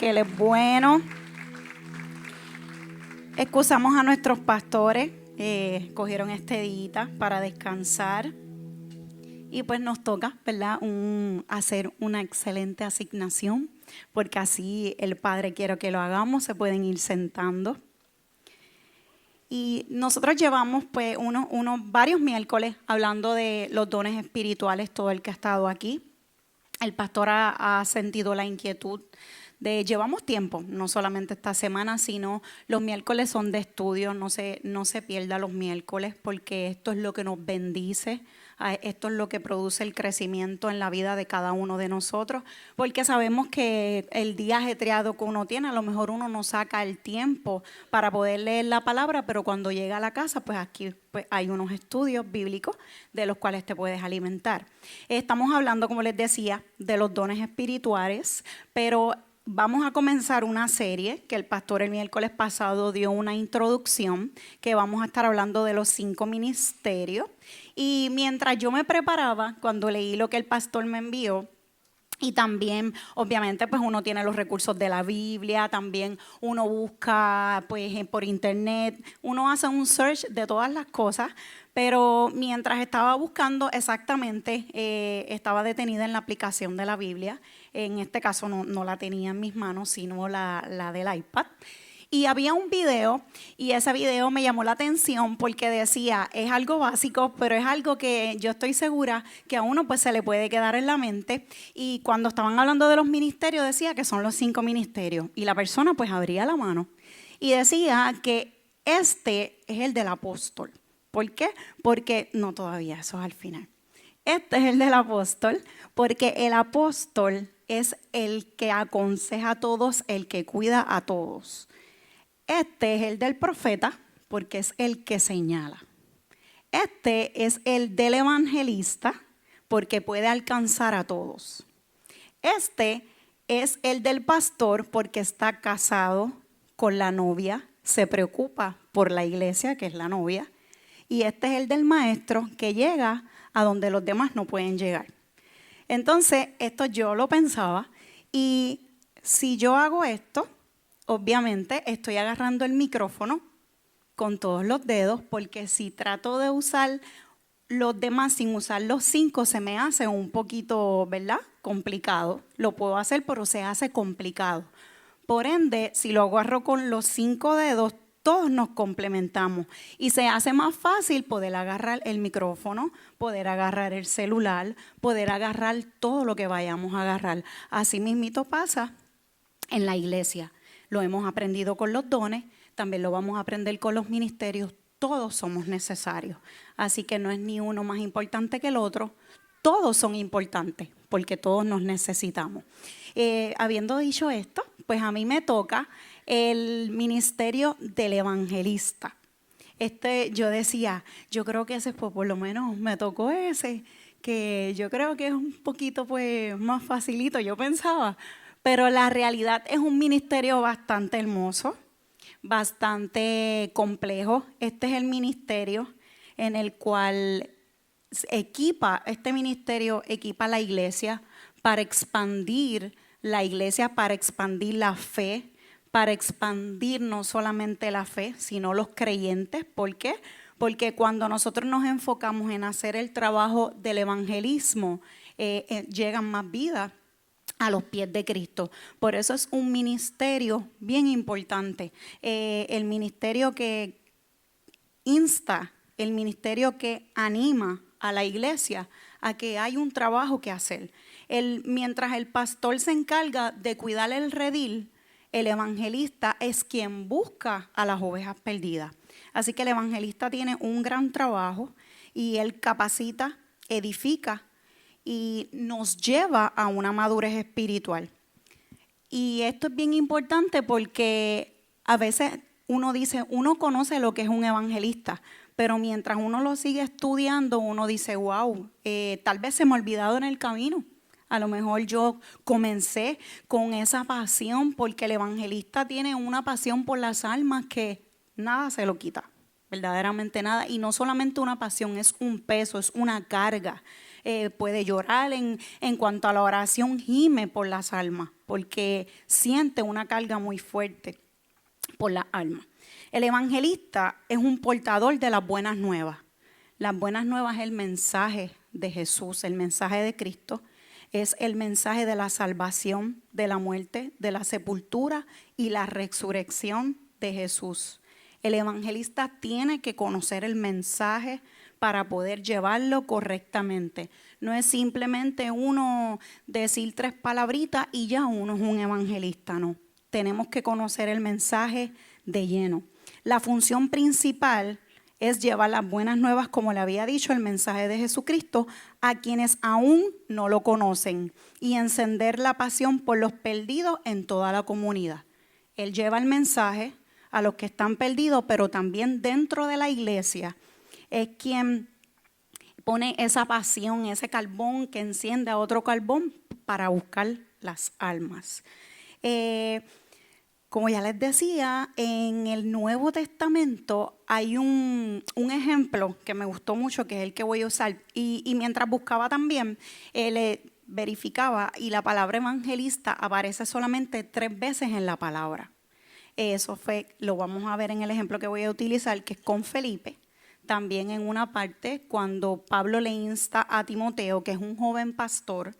que Él es bueno. Excusamos a nuestros pastores, cogieron este día para descansar y pues nos toca, ¿verdad? Hacer una excelente asignación, porque así el Padre quiere que lo hagamos. Se pueden ir sentando. Y nosotros llevamos pues varios miércoles hablando de los dones espirituales, todo el que ha estado aquí. El pastor ha sentido la inquietud llevamos tiempo, no solamente esta semana, sino los miércoles son de estudio. No se pierda los miércoles, porque esto es lo que nos bendice, esto es lo que produce el crecimiento en la vida de cada uno de nosotros, porque sabemos que el día ajetreado que uno tiene, a lo mejor uno no saca el tiempo para poder leer la palabra, pero cuando llega a la casa, pues aquí pues hay unos estudios bíblicos de los cuales te puedes alimentar. Estamos hablando, como les decía, de los dones espirituales, pero vamos a comenzar una serie que el pastor el miércoles pasado dio una introducción, que vamos a estar hablando de los 5 ministerios. Y mientras yo me preparaba, cuando leí lo que el pastor me envió, y también, obviamente, pues uno tiene los recursos de la Biblia, también uno busca pues por internet, uno hace un search de todas las cosas, pero mientras estaba buscando exactamente, estaba detenida en la aplicación de la Biblia. En este caso no la tenía en mis manos, sino la del iPad. Y había un video, y ese video me llamó la atención porque decía, es algo básico, pero es algo que yo estoy segura que a uno pues se le puede quedar en la mente. Y cuando estaban hablando de los ministerios, decía que son los 5 ministerios. Y la persona pues abría la mano y decía que este es el del apóstol. ¿Por qué? Porque, no todavía, eso es al final. Este es el del apóstol, porque el apóstol es el que aconseja a todos, el que cuida a todos. Este es el del profeta, porque es el que señala. Este es el del evangelista, porque puede alcanzar a todos. Este es el del pastor, porque está casado con la novia, se preocupa por la iglesia, que es la novia. Y este es el del maestro, que llega a donde los demás no pueden llegar. Entonces, esto yo lo pensaba, y si yo hago esto, obviamente estoy agarrando el micrófono con todos los dedos, porque si trato de usar los demás sin usar los 5, se me hace un poquito, ¿verdad?, complicado. Lo puedo hacer, pero se hace complicado. Por ende, si lo agarro con los 5 dedos, todos nos complementamos y se hace más fácil poder agarrar el micrófono, poder agarrar el celular, poder agarrar todo lo que vayamos a agarrar. Así mismito pasa en la iglesia. Lo hemos aprendido con los dones, también lo vamos a aprender con los ministerios. Todos somos necesarios, así que no es ni uno más importante que el otro. Todos son importantes porque todos nos necesitamos. Habiendo dicho esto, pues a mí me toca el ministerio del evangelista. Yo decía, yo creo que ese pues por lo menos me tocó ese, que yo creo que es un poquito pues más facilito, yo pensaba. Pero la realidad es un ministerio bastante hermoso, bastante complejo. Este es el ministerio en el cual este ministerio equipa a la iglesia para expandir la iglesia, para expandir la fe, para expandir no solamente la fe, sino los creyentes. ¿Por qué? Porque cuando nosotros nos enfocamos en hacer el trabajo del evangelismo, llegan más vidas a los pies de Cristo. Por eso es un ministerio bien importante. El ministerio que insta, el ministerio que anima a la iglesia a que hay un trabajo que hacer. Mientras el pastor se encarga de cuidar el redil, el evangelista es quien busca a las ovejas perdidas. Así que el evangelista tiene un gran trabajo y él capacita, edifica y nos lleva a una madurez espiritual. Y esto es bien importante porque a veces uno dice, uno conoce lo que es un evangelista, pero mientras uno lo sigue estudiando, uno dice, wow, tal vez se me ha olvidado en el camino. A lo mejor yo comencé con esa pasión, porque el evangelista tiene una pasión por las almas que nada se lo quita. verdaderamente nada. Y no solamente una pasión, es un peso, es una carga. Puede llorar en cuanto a la oración, gime por las almas, porque siente una carga muy fuerte por las almas. El evangelista es un portador de las buenas nuevas. Las buenas nuevas es el mensaje de Jesús, el mensaje de Cristo. Es el mensaje de la salvación, de la muerte, de la sepultura y la resurrección de Jesús. El evangelista tiene que conocer el mensaje para poder llevarlo correctamente. No es simplemente uno decir 3 palabritas y ya uno es un evangelista, no. Tenemos que conocer el mensaje de lleno. La función principal es llevar las buenas nuevas, como le había dicho, el mensaje de Jesucristo a quienes aún no lo conocen y encender la pasión por los perdidos en toda la comunidad. Él lleva el mensaje a los que están perdidos, pero también dentro de la iglesia es quien pone esa pasión, ese carbón que enciende a otro carbón para buscar las almas. Como ya les decía, en el Nuevo Testamento hay un ejemplo que me gustó mucho, que es el que voy a usar. Y mientras buscaba también, verificaba, y la palabra evangelista aparece solamente 3 veces en la palabra. Eso lo vamos a ver en el ejemplo que voy a utilizar, que es con Felipe. También en una parte, cuando Pablo le insta a Timoteo, que es un joven pastor,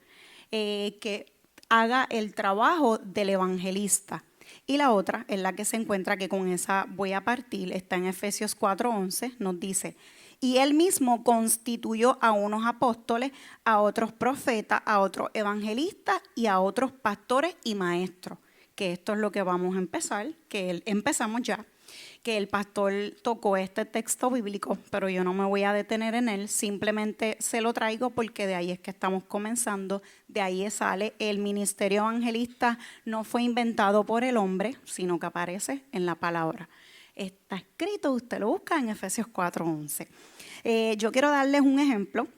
que haga el trabajo del evangelista. Y la otra es la que se encuentra, que con esa voy a partir, está en Efesios 4:11, nos dice: y él mismo constituyó a unos apóstoles, a otros profetas, a otros evangelistas y a otros pastores y maestros. Que esto es lo que vamos a empezar, que empezamos ya, que el pastor tocó este texto bíblico, pero yo no me voy a detener en él, simplemente se lo traigo porque de ahí es que estamos comenzando, de ahí sale el ministerio evangelista, no fue inventado por el hombre, sino que aparece en la palabra. Está escrito, usted lo busca en Efesios 4:11. Yo quiero darles un ejemplo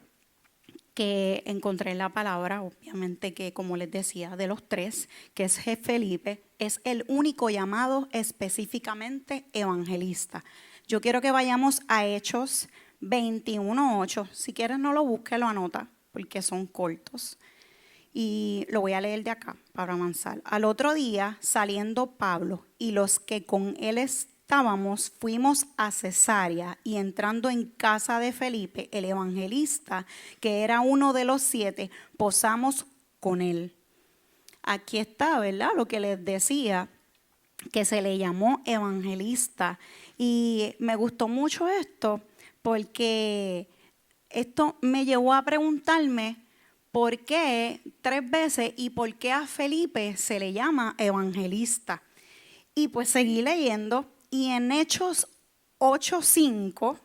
que encontré en la palabra, obviamente que, como les decía, de los 3, que es Felipe, es el único llamado específicamente evangelista. Yo quiero que vayamos a Hechos 21:8. Si quieres no lo busque, lo anota, porque son cortos. Y lo voy a leer de acá para avanzar. Al otro día, saliendo Pablo y los que con él estábamos, fuimos a Cesarea, y entrando en casa de Felipe, el evangelista, que era uno de los 7, posamos con él. Aquí está, ¿verdad? Lo que les decía, que se le llamó evangelista. Y me gustó mucho esto, porque esto me llevó a preguntarme por qué 3 veces y por qué a Felipe se le llama evangelista. Y pues seguí leyendo, y en Hechos 8:5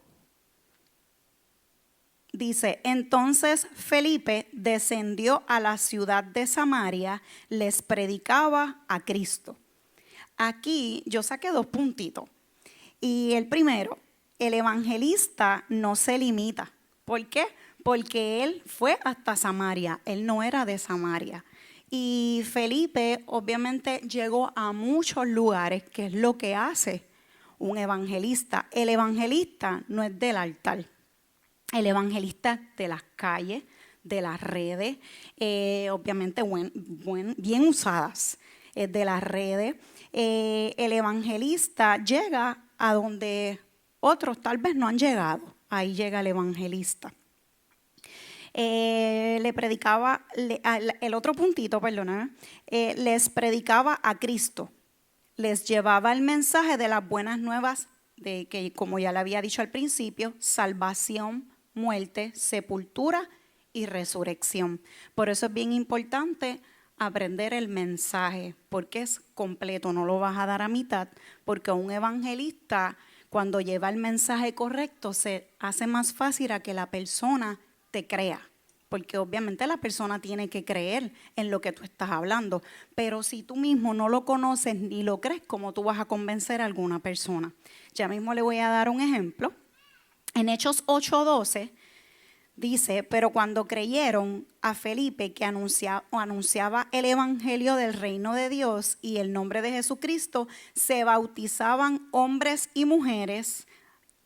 dice: entonces Felipe descendió a la ciudad de Samaria, les predicaba a Cristo. Aquí yo saqué 2 puntitos. Y el primero, el evangelista no se limita. ¿Por qué? Porque él fue hasta Samaria, él no era de Samaria. Y Felipe obviamente llegó a muchos lugares, que es lo que hace un evangelista. El evangelista no es del altar, el evangelista es de las calles, de las redes, obviamente bien usadas, de las redes. El evangelista llega a donde otros tal vez no han llegado, ahí llega el evangelista. Le predicaba, el otro puntito, perdóname, les predicaba a Cristo, les llevaba el mensaje de las buenas nuevas, de que, como ya le había dicho al principio, salvación, muerte, sepultura y resurrección. Por eso es bien importante aprender el mensaje, porque es completo, no lo vas a dar a mitad, porque un evangelista, cuando lleva el mensaje correcto, se hace más fácil a que la persona te crea, porque obviamente la persona tiene que creer en lo que tú estás hablando, pero si tú mismo no lo conoces ni lo crees, ¿cómo tú vas a convencer a alguna persona? Ya mismo le voy a dar un ejemplo. En Hechos 8:12 dice: pero cuando creyeron a Felipe, que anunciaba el evangelio del reino de Dios y el nombre de Jesucristo, se bautizaban hombres y mujeres.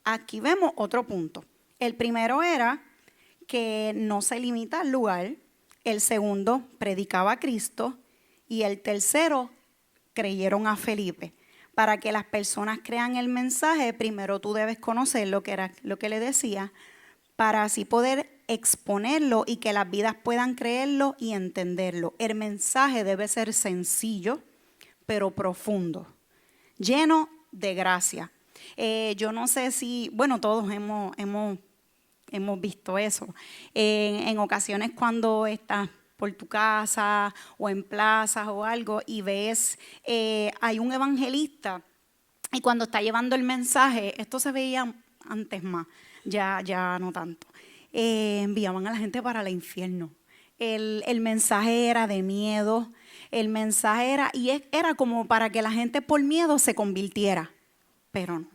aquí vemos otro punto. El primero era que no se limita al lugar. El segundo, predicaba a Cristo. Y el tercero, creyeron a Felipe. Para que las personas crean el mensaje, primero tú debes conocer lo que era lo que le decía, para así poder exponerlo y que las vidas puedan creerlo y entenderlo. El mensaje debe ser sencillo, pero profundo, lleno de gracia. Yo no sé si, bueno, todos hemos visto eso. En ocasiones cuando estás por tu casa o en plazas o algo y ves, hay un evangelista y cuando está llevando el mensaje, esto se veía antes más, ya no tanto, enviaban a la gente para el infierno. El mensaje era de miedo, el mensaje era como para que la gente por miedo se convirtiera, pero no.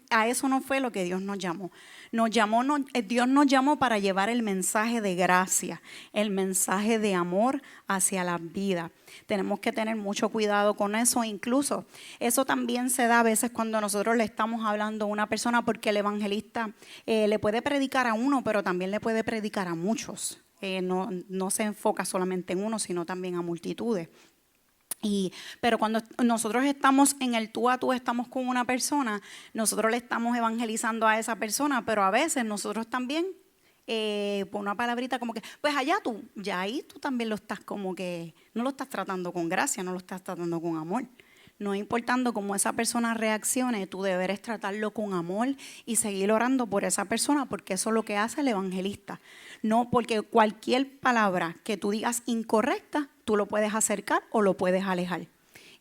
A eso no fue lo que Dios nos llamó. Dios nos llamó para llevar el mensaje de gracia, el mensaje de amor hacia la vida. Tenemos que tener mucho cuidado con eso. Incluso eso también se da a veces cuando nosotros le estamos hablando a una persona, porque el evangelista le puede predicar a uno, pero también le puede predicar a muchos. No se enfoca solamente en uno, sino también a multitudes. Pero cuando nosotros estamos en el tú a tú, estamos con una persona, nosotros le estamos evangelizando a esa persona, pero a veces nosotros también, por una palabrita como que, pues allá tú, ya ahí tú también lo estás como que, no lo estás tratando con gracia, no lo estás tratando con amor. No importando cómo esa persona reaccione, tu deber es tratarlo con amor y seguir orando por esa persona, porque eso es lo que hace el evangelista. No porque cualquier palabra que tú digas incorrecta, tú lo puedes acercar o lo puedes alejar.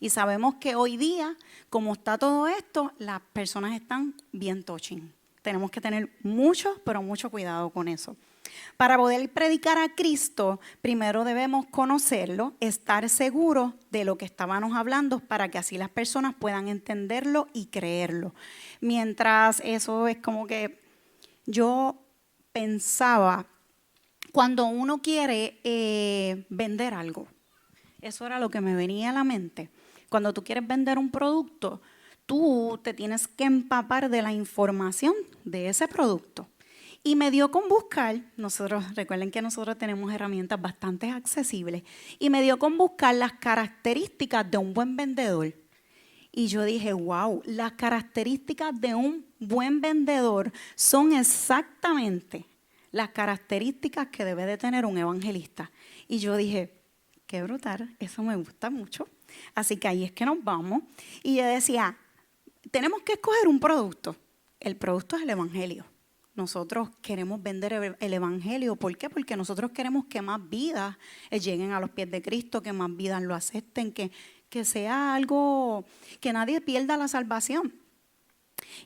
Y sabemos que hoy día, como está todo esto, las personas están bien touching. Tenemos que tener mucho, pero mucho cuidado con eso. Para poder predicar a Cristo, primero debemos conocerlo, estar seguros de lo que estábamos hablando para que así las personas puedan entenderlo y creerlo. Mientras eso es como que yo pensaba, cuando uno quiere vender algo, eso era lo que me venía a la mente. Cuando tú quieres vender un producto, tú te tienes que empapar de la información de ese producto. Y me dio con buscar, recuerden que nosotros tenemos herramientas bastante accesibles, y me dio con buscar las características de un buen vendedor. Y yo dije, wow, las características de un buen vendedor son exactamente las características que debe de tener un evangelista. Y yo dije, qué brutal, eso me gusta mucho. Así que ahí es que nos vamos. Y yo decía, tenemos que escoger un producto. El producto es el evangelio. Nosotros queremos vender el evangelio. ¿Por qué? Porque nosotros queremos que más vidas lleguen a los pies de Cristo, que más vidas lo acepten, que sea algo, que nadie pierda la salvación.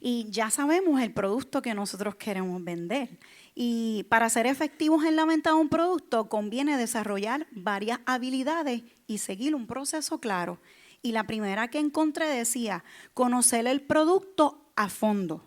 Y ya sabemos el producto que nosotros queremos vender. Y para ser efectivos en la venta de un producto, conviene desarrollar varias habilidades y seguir un proceso claro. Y la primera que encontré decía, conocer el producto a fondo,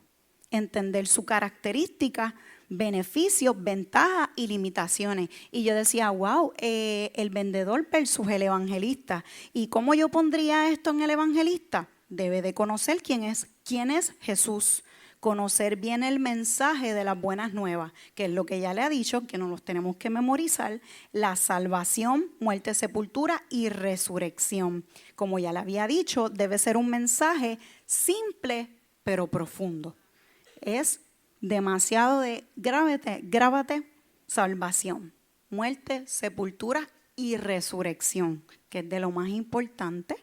entender su característica, beneficios, ventajas y limitaciones. Y yo decía, wow, el vendedor versus el evangelista. ¿Y cómo yo pondría esto en el evangelista? Debe de conocer quién es Jesús, conocer bien el mensaje de las buenas nuevas, que es lo que ya le ha dicho, que nos los tenemos que memorizar, la salvación, muerte, sepultura y resurrección. Como ya le había dicho, debe ser un mensaje simple pero profundo. Es demasiado de grábate, salvación, muerte, sepultura y resurrección, que es de lo más importante.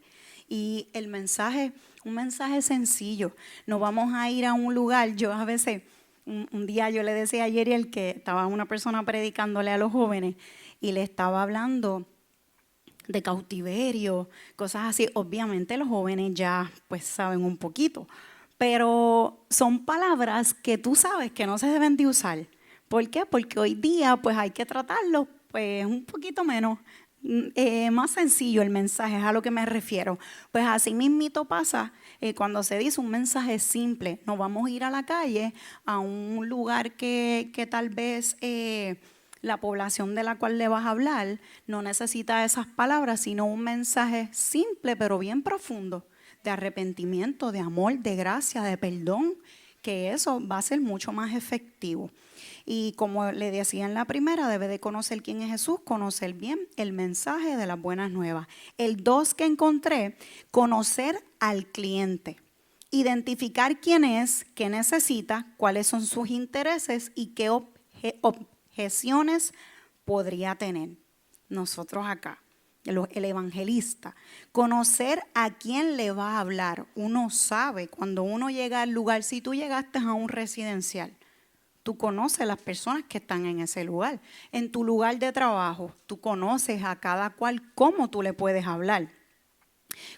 Y el mensaje, un mensaje sencillo. No vamos a ir a un lugar. Yo a veces, un día yo le decía a Yeriel que estaba una persona predicándole a los jóvenes y le estaba hablando de cautiverio, cosas así. Obviamente los jóvenes ya pues saben un poquito, pero son palabras que tú sabes que no se deben de usar. ¿Por qué? Porque hoy día pues hay que tratarlo pues un poquito menos. Más sencillo el mensaje, es a lo que me refiero. Pues así mismito pasa cuando se dice un mensaje simple. No vamos a ir a la calle, a un lugar que tal vez la población de la cual le vas a hablar no necesita esas palabras, sino un mensaje simple pero bien profundo. de arrepentimiento, de amor, de gracia, de perdón, que eso va a ser mucho más efectivo. Y como le decía en la primera, debe de conocer quién es Jesús, conocer bien el mensaje de las buenas nuevas. El 2 que encontré, conocer al cliente. Identificar quién es, qué necesita, cuáles son sus intereses y qué objeciones podría tener. Nosotros acá, el evangelista, conocer a quién le va a hablar. Uno sabe cuando uno llega al lugar, si tú llegaste a un residencial, tú conoces las personas que están en ese lugar. En tu lugar de trabajo, tú conoces a cada cual cómo tú le puedes hablar.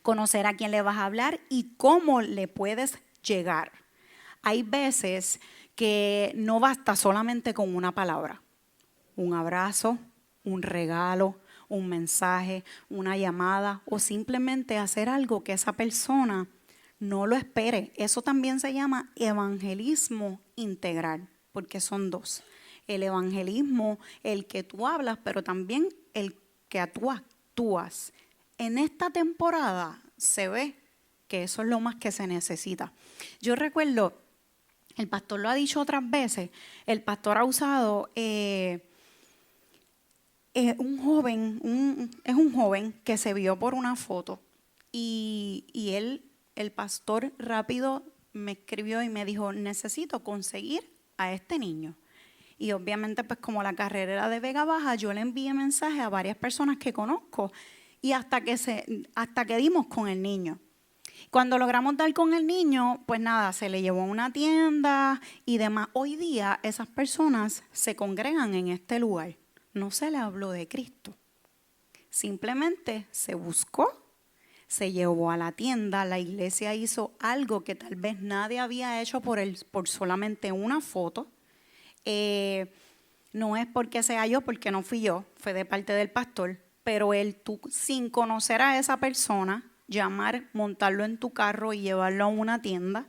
Conocer a quién le vas a hablar y cómo le puedes llegar. Hay veces que no basta solamente con una palabra, un abrazo, un regalo, un mensaje, una llamada o simplemente hacer algo que esa persona no lo espere. Eso también se llama evangelismo integral, porque son dos. El evangelismo, el que tú hablas, pero también el que tú actúas. En esta temporada se ve que eso es lo más que se necesita. Yo recuerdo, el pastor lo ha dicho otras veces, el pastor ha usado es un joven que se vio por una foto y el pastor rápido me escribió y me dijo, necesito conseguir a este niño. Y obviamente pues como la carrera era de Vega Baja, yo le envié mensajes a varias personas que conozco y hasta que dimos con el niño. Cuando logramos dar con el niño, pues nada, se le llevó a una tienda y demás. Hoy día esas personas se congregan en este lugar. No se le habló de Cristo. Simplemente se buscó, se llevó a la tienda, la iglesia hizo algo que tal vez nadie había hecho por solamente una foto. No es porque sea yo, porque no fui yo, fue de parte del pastor, pero tú sin conocer a esa persona, llamar, montarlo en tu carro y llevarlo a una tienda,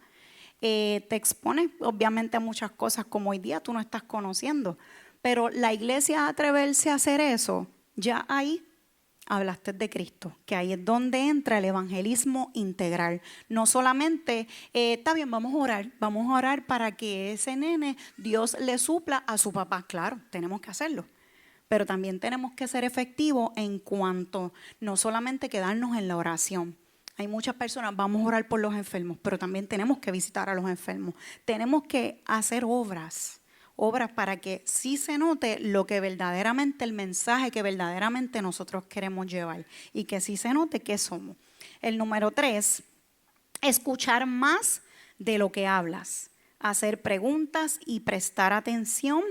te expone obviamente a muchas cosas como hoy día tú no estás conociendo. Pero la iglesia atreverse a hacer eso, ya ahí hablaste de Cristo, que ahí es donde entra el evangelismo integral. No solamente, está bien, vamos a orar para que ese nene, Dios le supla a su papá. Claro, tenemos que hacerlo. Pero también tenemos que ser efectivos en cuanto, no solamente quedarnos en la oración. Hay muchas personas, vamos a orar por los enfermos, pero también tenemos que visitar a los enfermos. Tenemos que hacer obras para que sí se note lo que verdaderamente, el mensaje que verdaderamente nosotros queremos llevar y que sí se note qué somos. El número 3, escuchar más de lo que hablas, hacer preguntas y prestar atención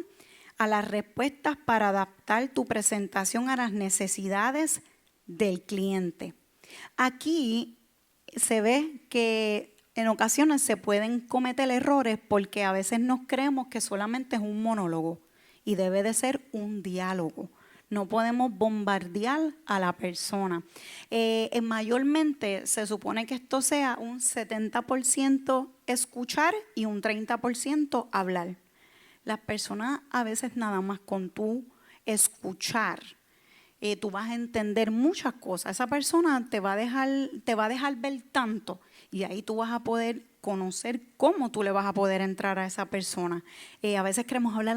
a las respuestas para adaptar tu presentación a las necesidades del cliente. Aquí se ve que en ocasiones se pueden cometer errores porque a veces nos creemos que solamente es un monólogo y debe de ser un diálogo. No podemos bombardear a la persona. Mayormente se supone que esto sea un 70% escuchar y un 30% hablar. Las personas a veces nada más con tú escuchar, tú vas a entender muchas cosas. Esa persona te va a dejar ver tanto y ahí tú vas a poder conocer cómo tú le vas a poder entrar a esa persona. A veces queremos hablar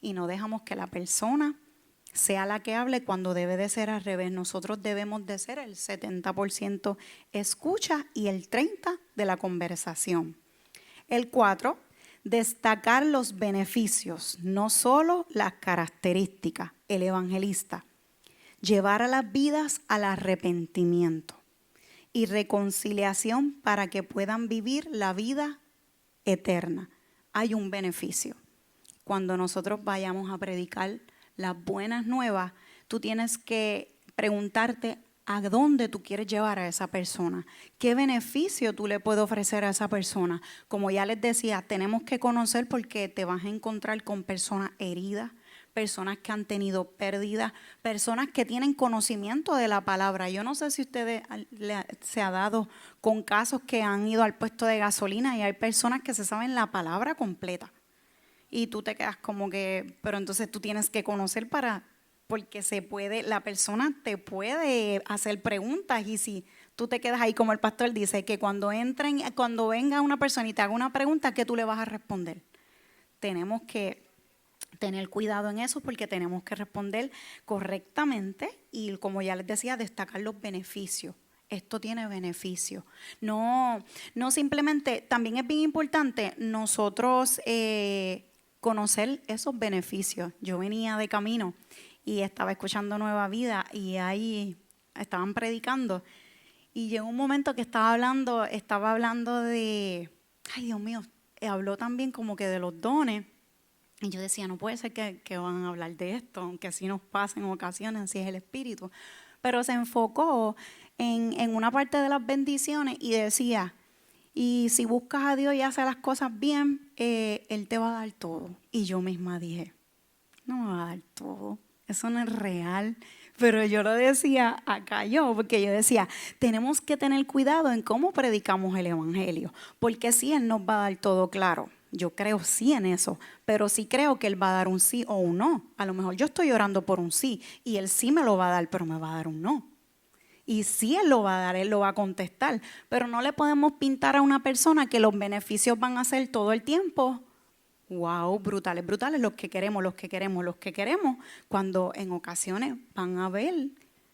y no dejamos que la persona sea la que hable cuando debe de ser al revés. Nosotros debemos de ser el 70% escucha y el 30% de la conversación. El 4, destacar los beneficios, no solo las características. El evangelista, llevar a las vidas al arrepentimiento y reconciliación para que puedan vivir la vida eterna. Hay un beneficio. Cuando nosotros vayamos a predicar las buenas nuevas, tú tienes que preguntarte a dónde tú quieres llevar a esa persona, qué beneficio tú le puedes ofrecer a esa persona. Como ya les decía, tenemos que conocer porque te vas a encontrar con personas heridas, personas que han tenido pérdidas, personas que tienen conocimiento de la palabra. Yo no sé si ustedes se ha dado con casos que han ido al puesto de gasolina y hay personas que se saben la palabra completa. Y tú te quedas como que, pero entonces tú tienes que conocer para porque la persona te puede hacer preguntas y si tú te quedas ahí, como el pastor dice, que cuando venga una persona y te haga una pregunta, ¿qué tú le vas a responder? Tenemos que tener cuidado en eso porque tenemos que responder correctamente y, como ya les decía, destacar los beneficios. Esto tiene beneficios. No simplemente, también es bien importante nosotros conocer esos beneficios. Yo venía de camino y estaba escuchando Nueva Vida y ahí estaban predicando y llegó un momento que estaba hablando de, ay Dios mío, habló también como que de los dones. Y yo decía, no puede ser que van a hablar de esto, aunque así nos pasa en ocasiones, así es el Espíritu. Pero se enfocó en una parte de las bendiciones y decía, y si buscas a Dios y haces las cosas bien, Él te va a dar todo. Y yo misma dije, no me va a dar todo, eso no es real. Pero yo lo decía acá porque yo decía, tenemos que tener cuidado en cómo predicamos el Evangelio, porque sí, Él nos va a dar todo claro. Yo creo sí en eso, pero sí creo que Él va a dar un sí o un no. A lo mejor yo estoy orando por un sí y Él sí me lo va a dar, pero me va a dar un no. Y sí Él lo va a dar, Él lo va a contestar, pero no le podemos pintar a una persona que los beneficios van a ser todo el tiempo. Wow, brutales, brutales, los que queremos, cuando en ocasiones van a haber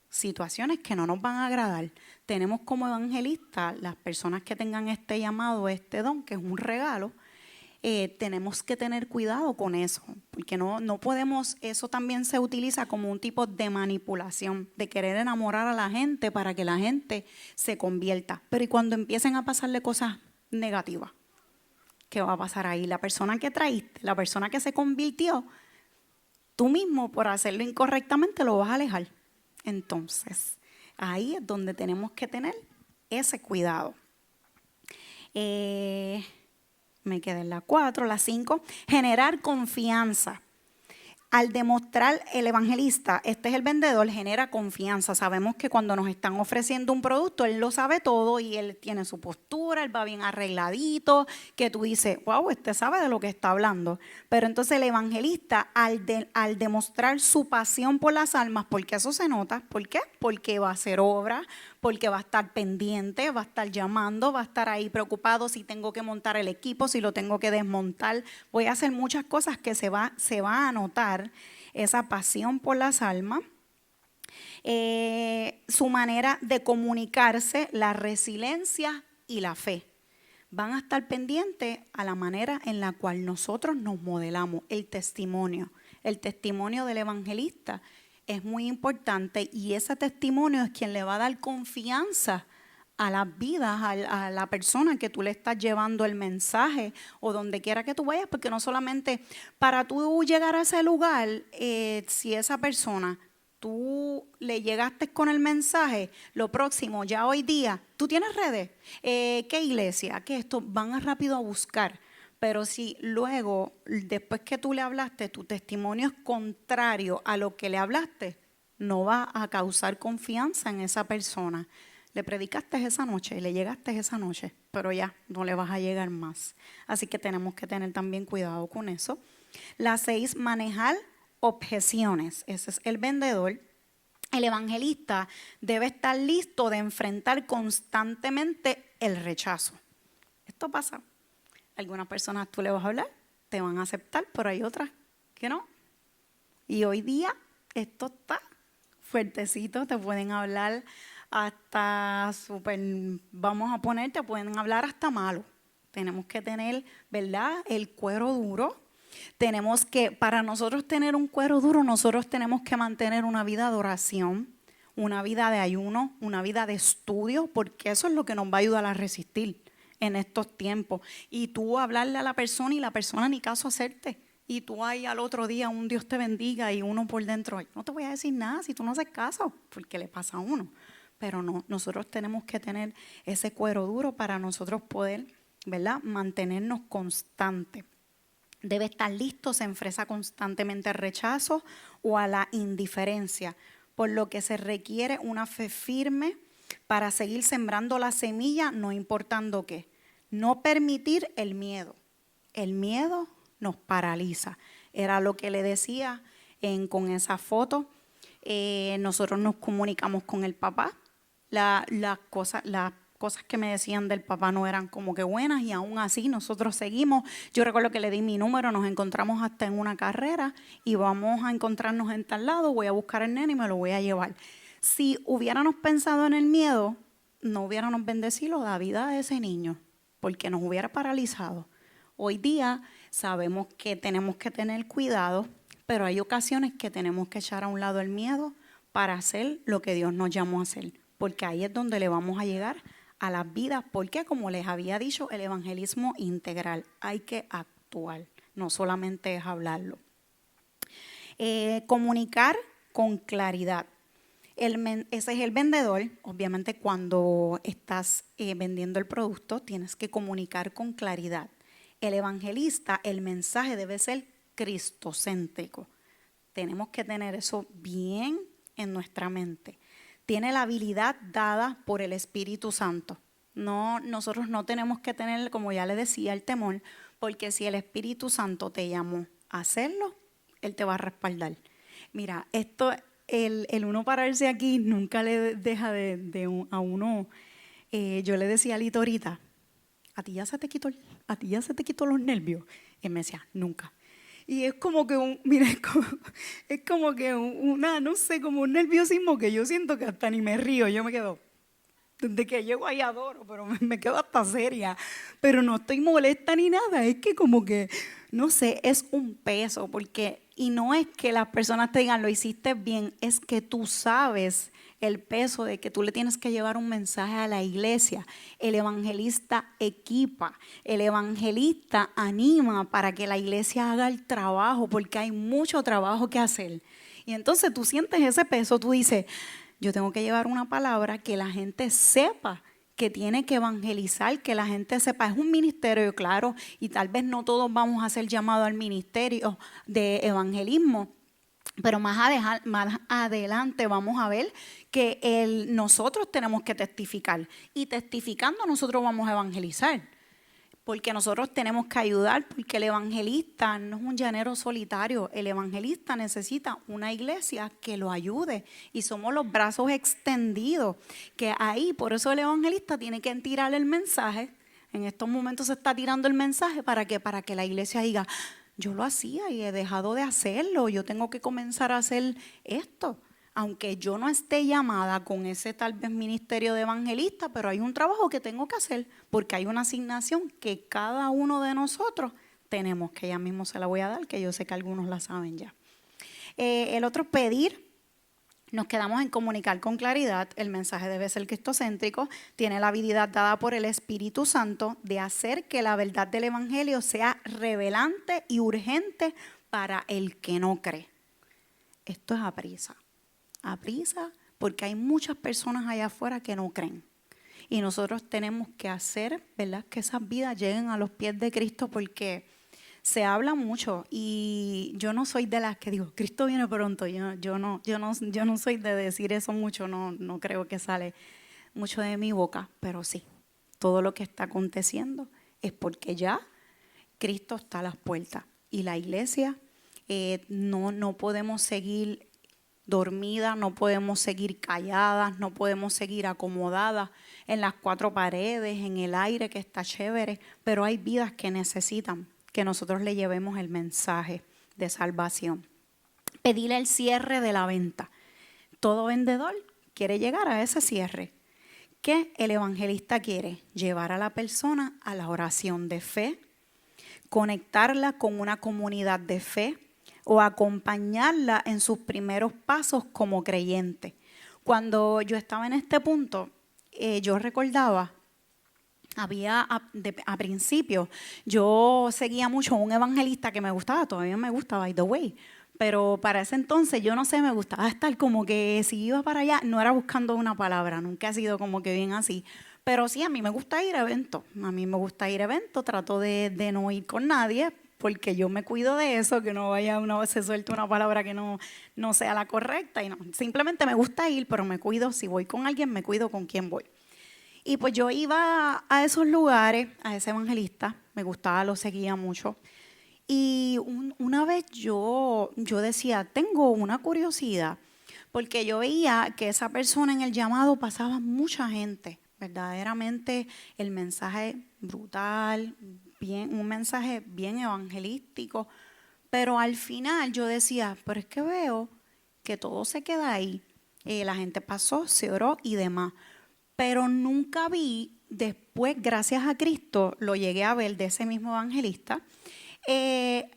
situaciones que no nos van a agradar. Tenemos como evangelistas, las personas que tengan este llamado, este don, que es un regalo, tenemos que tener cuidado con eso, porque no podemos, eso también se utiliza como un tipo de manipulación, de querer enamorar a la gente para que la gente se convierta. Pero ¿y cuando empiecen a pasarle cosas negativas? ¿Qué va a pasar ahí? La persona que traíste, la persona que se convirtió, tú mismo por hacerlo incorrectamente lo vas a alejar. Entonces, ahí es donde tenemos que tener ese cuidado. Me quedé en la 4, la 5. Generar confianza. Al demostrar el evangelista, este es el vendedor, genera confianza. Sabemos que cuando nos están ofreciendo un producto, él lo sabe todo y él tiene su postura, él va bien arregladito, que tú dices, wow, este sabe de lo que está hablando. Pero entonces el evangelista, al demostrar su pasión por las almas, porque eso se nota, ¿por qué? Porque va a hacer obra, porque va a estar pendiente, va a estar llamando, va a estar ahí preocupado si tengo que montar el equipo, si lo tengo que desmontar. Voy a hacer muchas cosas que se va a notar esa pasión por las almas. Su manera de comunicarse, la resiliencia y la fe. Van a estar pendientes a la manera en la cual nosotros nos modelamos, el testimonio del evangelista. Es muy importante y ese testimonio es quien le va a dar confianza a las vidas, a la persona que tú le estás llevando el mensaje o donde quiera que tú vayas, porque no solamente para tú llegar a ese lugar, si esa persona, tú le llegaste con el mensaje, lo próximo, ya hoy día, tú tienes redes, ¿qué iglesia? ¿Qué esto? Van a rápido a buscar. Pero si luego, después que tú le hablaste, tu testimonio es contrario a lo que le hablaste, no va a causar confianza en esa persona. Le predicaste esa noche, le llegaste esa noche, pero ya no le vas a llegar más. Así que tenemos que tener también cuidado con eso. La 6, manejar objeciones. Ese es el vendedor. El evangelista debe estar listo de enfrentar constantemente el rechazo. Esto pasa. Algunas personas tú le vas a hablar, te van a aceptar, pero hay otras que no. Y hoy día esto está fuertecito, te pueden hablar hasta súper, te pueden hablar hasta malo. Tenemos que tener, ¿verdad?, el cuero duro. Tenemos que, para nosotros tener un cuero duro, nosotros tenemos que mantener una vida de oración, una vida de ayuno, una vida de estudio, porque eso es lo que nos va a ayudar a resistir en estos tiempos. Y tú hablarle a la persona y la persona ni caso hacerte. Y tú ahí al otro día un Dios te bendiga y uno por dentro, no te voy a decir nada si tú no haces caso, porque le pasa a uno. Pero no, nosotros tenemos que tener ese cuero duro para nosotros poder, ¿verdad?, mantenernos constantes. Debe estar listo, se enfrenta constantemente al rechazo o a la indiferencia, por lo que se requiere una fe firme para seguir sembrando la semilla, no importando qué. No permitir el miedo. El miedo nos paraliza. Era lo que le decía con esa foto. Nosotros nos comunicamos con el papá. Las cosas que me decían del papá no eran como que buenas y aún así nosotros seguimos. Yo recuerdo que le di mi número, nos encontramos hasta en una carrera y vamos a encontrarnos en tal lado, voy a buscar al nene y me lo voy a llevar. Si hubiéramos pensado en el miedo, no hubiéramos bendecido la vida de ese niño porque nos hubiera paralizado. Hoy día sabemos que tenemos que tener cuidado, pero hay ocasiones que tenemos que echar a un lado el miedo para hacer lo que Dios nos llamó a hacer, porque ahí es donde le vamos a llegar a las vidas, porque como les había dicho, el evangelismo integral, hay que actuar, no solamente es hablarlo. Comunicar con claridad. Ese es el vendedor. Obviamente cuando estás vendiendo el producto tienes que comunicar con claridad. El evangelista, el mensaje debe ser cristocéntrico. Tenemos que tener eso bien en nuestra mente. Tiene la habilidad dada por el Espíritu Santo. No, nosotros no tenemos que tener, como ya le decía, el temor, porque si el Espíritu Santo te llamó a hacerlo, Él te va a respaldar. Mira, el uno pararse aquí nunca le deja a uno. Yo le decía a Lito ahorita, ¿a ti ya se te quitó los nervios? Y él me decía, nunca. Y es como que no sé, como un nerviosismo que yo siento que hasta ni me río. Yo me quedo, desde que llego ahí adoro, pero me quedo hasta seria. Pero no estoy molesta ni nada, es que como que, no sé, es un peso, y no es que las personas te digan, lo hiciste bien, es que tú sabes el peso de que tú le tienes que llevar un mensaje a la iglesia. El evangelista equipa, el evangelista anima para que la iglesia haga el trabajo, porque hay mucho trabajo que hacer. Y entonces tú sientes ese peso, tú dices, yo tengo que llevar una palabra que la gente sepa que tiene que evangelizar, que la gente sepa. Es un ministerio, claro, y tal vez no todos vamos a ser llamados al ministerio de evangelismo, pero más adelante vamos a ver que nosotros tenemos que testificar, y testificando nosotros vamos a evangelizar. Porque nosotros tenemos que ayudar, porque el evangelista no es un llanero solitario. El evangelista necesita una iglesia que lo ayude y somos los brazos extendidos. Que ahí, por eso el evangelista tiene que tirar el mensaje. En estos momentos se está tirando el mensaje para que la iglesia diga, yo lo hacía y he dejado de hacerlo, yo tengo que comenzar a hacer esto. Aunque yo no esté llamada con ese tal vez ministerio de evangelista, pero hay un trabajo que tengo que hacer, porque hay una asignación que cada uno de nosotros tenemos, que ya mismo se la voy a dar, que yo sé que algunos la saben ya. El otro, pedir. Nos quedamos en comunicar con claridad. El mensaje debe ser cristocéntrico. Tiene la habilidad dada por el Espíritu Santo de hacer que la verdad del evangelio sea revelante y urgente para el que no cree. Esto es a prisa, porque hay muchas personas allá afuera que no creen. Y nosotros tenemos que hacer, ¿verdad?, que esas vidas lleguen a los pies de Cristo, porque se habla mucho y yo no soy de las que digo, Cristo viene pronto. Yo no soy de decir eso mucho, no creo que sale mucho de mi boca, pero sí, todo lo que está aconteciendo es porque ya Cristo está a las puertas y la iglesia no podemos seguir dormidas, no podemos seguir calladas, no podemos seguir acomodadas en las cuatro paredes, en el aire que está chévere, pero hay vidas que necesitan que nosotros le llevemos el mensaje de salvación. Pedirle el cierre de la venta. Todo vendedor quiere llegar a ese cierre. ¿Qué el evangelista quiere? Llevar a la persona a la oración de fe, conectarla con una comunidad de fe o acompañarla en sus primeros pasos como creyente. Cuando yo estaba en este punto, yo recordaba, a principio, yo seguía mucho a un evangelista que me gustaba, todavía me gusta, by the way, pero para ese entonces, yo no sé, me gustaba estar como que si iba para allá, no era buscando una palabra, nunca ha sido como que bien así. Pero sí, a mí me gusta ir a eventos, trato de no ir con nadie, porque yo me cuido de eso, que no vaya se suelte una palabra que no sea la correcta. Y no, simplemente me gusta ir, pero me cuido, si voy con alguien, me cuido con quién voy. Y pues yo iba a esos lugares, a ese evangelista, me gustaba, lo seguía mucho. Y una vez yo decía, tengo una curiosidad, porque yo veía que esa persona en el llamado pasaba mucha gente. Verdaderamente el mensaje brutal, bien, un mensaje bien evangelístico, pero al final yo decía, pero es que veo que todo se queda ahí. La gente pasó, se oró y demás, pero nunca vi después, gracias a Cristo, lo llegué a ver de ese mismo evangelista,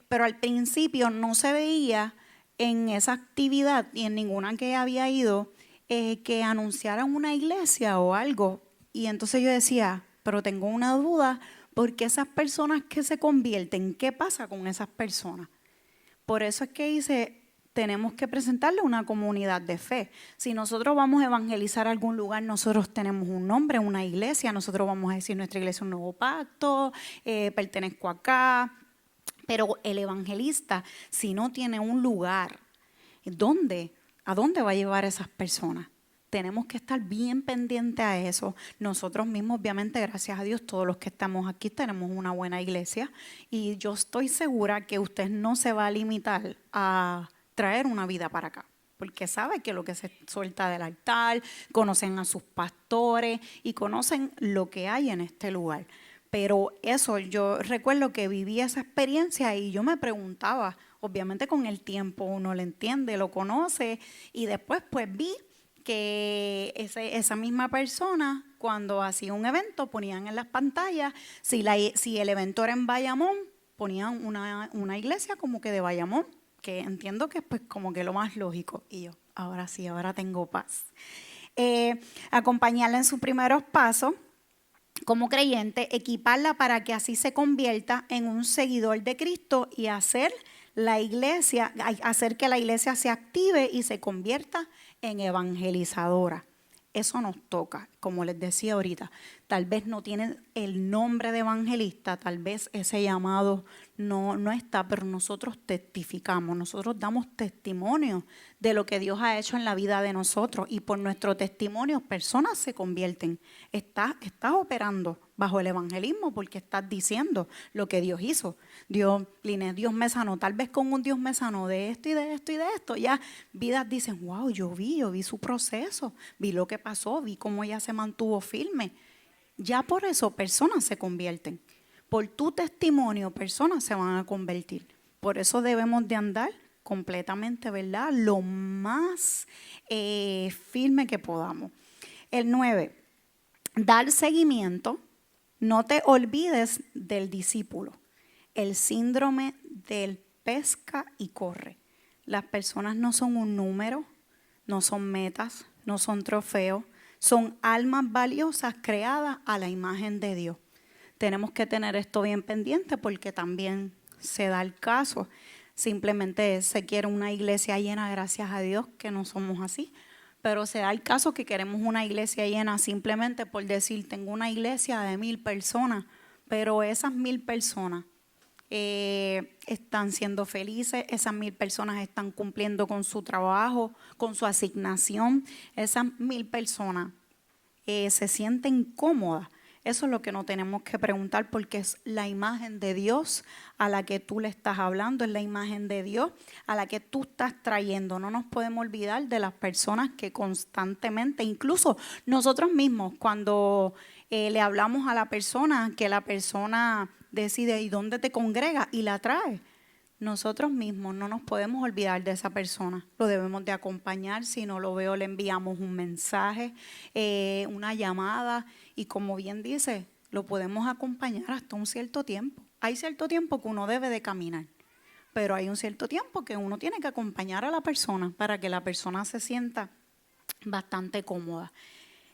pero al principio no se veía en esa actividad y en ninguna que había ido que anunciaran una iglesia o algo. Y entonces yo decía, pero tengo una duda, porque esas personas que se convierten, ¿qué pasa con esas personas? Por eso es que dice, tenemos que presentarle una comunidad de fe. Si nosotros vamos a evangelizar a algún lugar, nosotros tenemos un nombre, una iglesia, nosotros vamos a decir nuestra iglesia es un nuevo pacto, pertenezco acá. Pero el evangelista, si no tiene un lugar, ¿dónde? ¿A dónde va a llevar a esas personas? Tenemos que estar bien pendientes a eso. Nosotros mismos, obviamente, gracias a Dios, todos los que estamos aquí tenemos una buena iglesia y yo estoy segura que usted no se va a limitar a traer una vida para acá, porque sabe que lo que se suelta del altar, conocen a sus pastores y conocen lo que hay en este lugar. Pero eso, yo recuerdo que viví esa experiencia y yo me preguntaba, obviamente con el tiempo uno lo entiende, lo conoce y después pues vi que esa misma persona cuando hacía un evento ponían en las pantallas, si el evento era en Bayamón, ponían una iglesia como que de Bayamón, que entiendo que es pues como que lo más lógico. Y yo, ahora sí, ahora tengo paz. Acompañarla en sus primeros pasos como creyente, equiparla para que así se convierta en un seguidor de Cristo y hacer que la iglesia se active y se convierta en evangelizadora. Eso nos toca, como les decía ahorita. Tal vez no tiene el nombre de evangelista, tal vez ese llamado no está, pero nosotros testificamos, nosotros damos testimonio de lo que Dios ha hecho en la vida de nosotros y por nuestro testimonio personas se convierten. Estás operando bajo el evangelismo porque estás diciendo lo que Dios hizo. Dios me sanó, tal vez con un Dios me sanó de esto y de esto y de esto. Ya vidas dicen, wow, yo vi su proceso, vi lo que pasó, vi cómo ella se mantuvo firme. Ya por eso personas se convierten. Por tu testimonio personas se van a convertir. Por eso debemos de andar completamente, ¿verdad? Lo más firme que podamos. El 9, dar seguimiento. No te olvides del discípulo. El síndrome del pesca y corre. Las personas no son un número, no son metas, no son trofeos, son almas valiosas creadas a la imagen de Dios. Tenemos que tener esto bien pendiente porque también se da el caso. Simplemente se quiere una iglesia llena, gracias a Dios que no somos así. Pero se da el caso que queremos una iglesia llena simplemente por decir, tengo una iglesia de 1000 personas, pero esas 1000 personas están siendo felices, esas 1000 personas están cumpliendo con su trabajo, con su asignación, esas 1000 personas se sienten cómodas. Eso es lo que nos tenemos que preguntar porque es la imagen de Dios a la que tú le estás hablando, es la imagen de Dios a la que tú estás trayendo. No nos podemos olvidar de las personas que constantemente, incluso nosotros mismos, cuando le hablamos a la persona, que la persona decide ¿y dónde te congregas? Y la trae. Nosotros mismos no nos podemos olvidar de esa persona, lo debemos de acompañar, si no lo veo le enviamos un mensaje, una llamada y como bien dice, lo podemos acompañar hasta un cierto tiempo. Hay cierto tiempo que uno debe de caminar, pero hay un cierto tiempo que uno tiene que acompañar a la persona para que la persona se sienta bastante cómoda.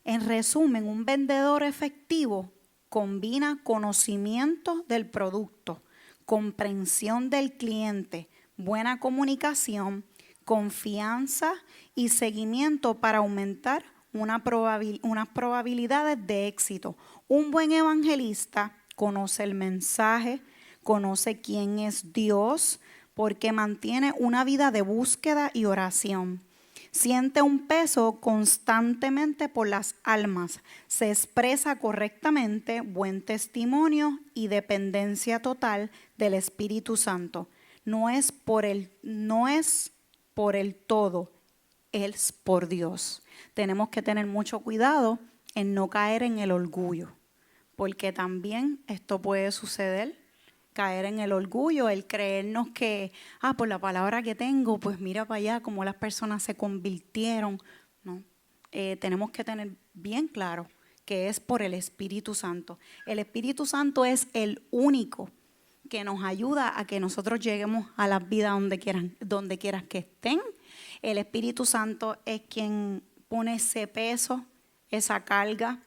En resumen, un vendedor efectivo combina conocimiento del producto, comprensión del cliente, buena comunicación, confianza y seguimiento para aumentar unas probabilidades de éxito. Un buen evangelista conoce el mensaje, conoce quién es Dios, porque mantiene una vida de búsqueda y oración. Siente un peso constantemente por las almas, se expresa correctamente, buen testimonio y dependencia total del Espíritu Santo. No es por el todo, es por Dios. Tenemos que tener mucho cuidado en no caer en el orgullo, porque también esto puede suceder, caer en el orgullo, el creernos que, por la palabra que tengo, pues mira para allá cómo las personas se convirtieron. No, tenemos que tener bien claro que es por el Espíritu Santo. El Espíritu Santo es el único que nos ayuda a que nosotros lleguemos a las vidas donde quieras que estén. El Espíritu Santo es quien pone ese peso, esa carga,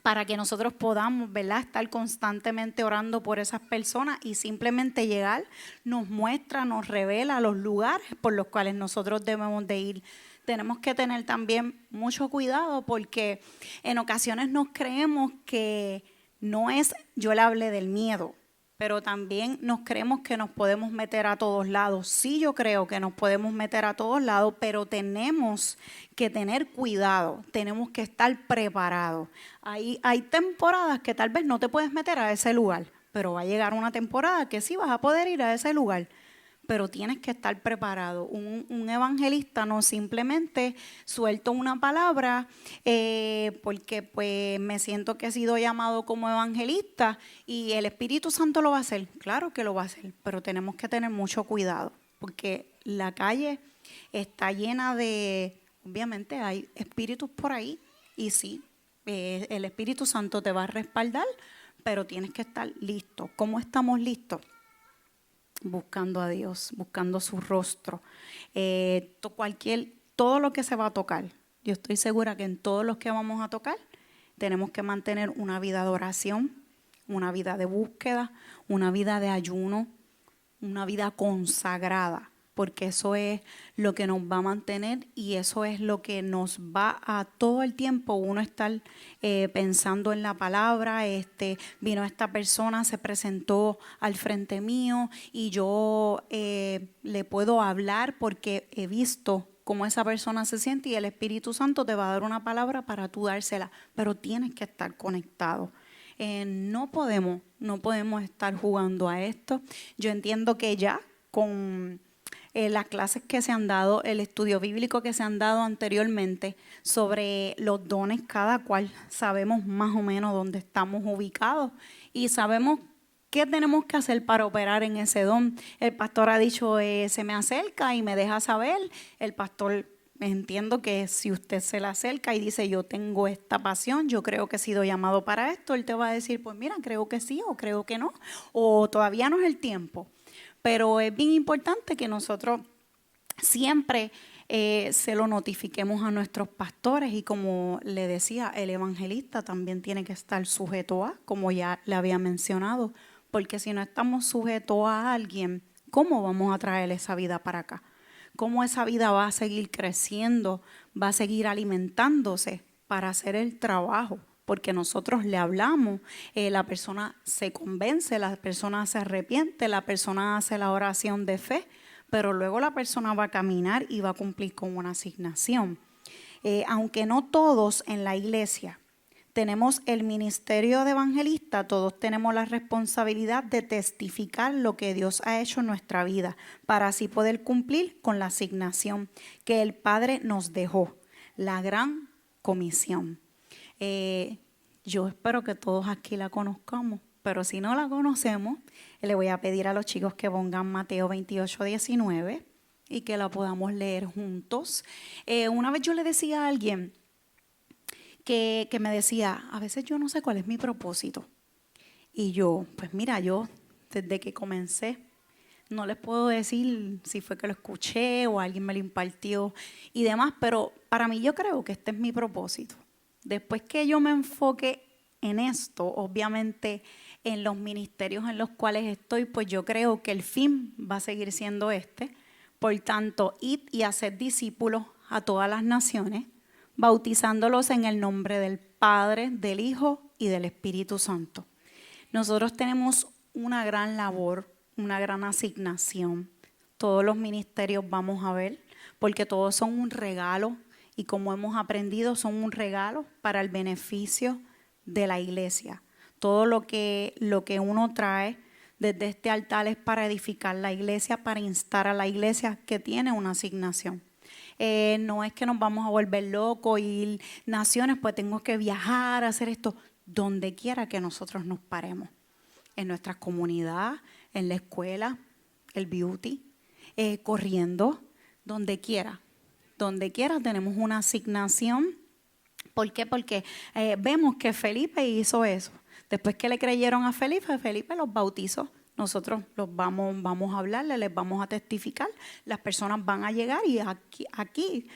para que nosotros podamos, ¿verdad?, estar constantemente orando por esas personas y simplemente llegar, nos muestra, nos revela los lugares por los cuales nosotros debemos de ir. Tenemos que tener también mucho cuidado porque en ocasiones nos creemos que no es, yo le hablé del miedo, pero también nos creemos que nos podemos meter a todos lados. Sí, yo creo que nos podemos meter a todos lados, pero tenemos que tener cuidado, tenemos que estar preparados. Hay temporadas que tal vez no te puedes meter a ese lugar, pero va a llegar una temporada que sí vas a poder ir a ese lugar. Pero tienes que estar preparado. Un evangelista no simplemente suelto una palabra porque pues me siento que he sido llamado como evangelista y el Espíritu Santo lo va a hacer. Claro que lo va a hacer, pero tenemos que tener mucho cuidado porque la calle está llena de, obviamente hay espíritus por ahí y sí, el Espíritu Santo te va a respaldar, pero tienes que estar listo. ¿Cómo estamos listos? Buscando a Dios, buscando su rostro. Todo lo que se va a tocar, yo estoy segura que en todos los que vamos a tocar, tenemos que mantener una vida de oración, una vida de búsqueda, una vida de ayuno, una vida consagrada, porque eso es lo que nos va a mantener y eso es lo que nos va a todo el tiempo uno estar pensando en la palabra. Vino esta persona, se presentó al frente mío y yo le puedo hablar porque he visto cómo esa persona se siente y el Espíritu Santo te va a dar una palabra para tú dársela, pero tienes que estar conectado. No podemos estar jugando a esto. Yo entiendo que ya con las clases que se han dado, el estudio bíblico que se han dado anteriormente sobre los dones, cada cual sabemos más o menos dónde estamos ubicados y sabemos qué tenemos que hacer para operar en ese don. El pastor ha dicho, se me acerca y me deja saber. El pastor, entiendo que si usted se le acerca y dice, yo tengo esta pasión, yo creo que he sido llamado para esto, él te va a decir, pues mira, creo que sí o creo que no, o todavía no es el tiempo. Pero es bien importante que nosotros siempre se lo notifiquemos a nuestros pastores y como le decía, el evangelista también tiene que estar sujeto a, como ya le había mencionado, porque si no estamos sujetos a alguien, ¿cómo vamos a traer esa vida para acá? ¿Cómo esa vida va a seguir creciendo, va a seguir alimentándose para hacer el trabajo? Porque nosotros le hablamos, la persona se convence, la persona se arrepiente, la persona hace la oración de fe, pero luego la persona va a caminar y va a cumplir con una asignación. Aunque no todos en la iglesia tenemos el ministerio de evangelista, todos tenemos la responsabilidad de testificar lo que Dios ha hecho en nuestra vida, para así poder cumplir con la asignación que el Padre nos dejó, la gran comisión. Yo espero que todos aquí la conozcamos, pero si no la conocemos, le voy a pedir a los chicos que pongan Mateo 28:19 y que la podamos leer juntos. Una vez yo le decía a alguien que me decía, a veces yo no sé cuál es mi propósito. Y yo, pues mira, yo desde que comencé, no les puedo decir si fue que lo escuché o alguien me lo impartió y demás, pero para mí yo creo que este es mi propósito. Después que yo me enfoque en esto, obviamente en los ministerios en los cuales estoy, pues yo creo que el fin va a seguir siendo este. Por tanto, id y haced discípulos a todas las naciones, bautizándolos en el nombre del Padre, del Hijo y del Espíritu Santo. Nosotros tenemos una gran labor, una gran asignación. Todos los ministerios vamos a ver, porque todos son un regalo y como hemos aprendido son un regalo para el beneficio de la iglesia. Todo lo que uno trae desde este altar es para edificar la iglesia, para instar a la iglesia que tiene una asignación. no es que nos vamos a volver locos y naciones, pues tengo que viajar, hacer esto, donde quiera que nosotros nos paremos, en nuestra comunidad, en la escuela, el beauty, corriendo, donde quiera tenemos una asignación. ¿Por qué? Porque vemos que Felipe hizo eso. Después que le creyeron a Felipe, Felipe los bautizó. Nosotros los vamos a hablarle, les vamos a testificar. Las personas van a llegar y aquí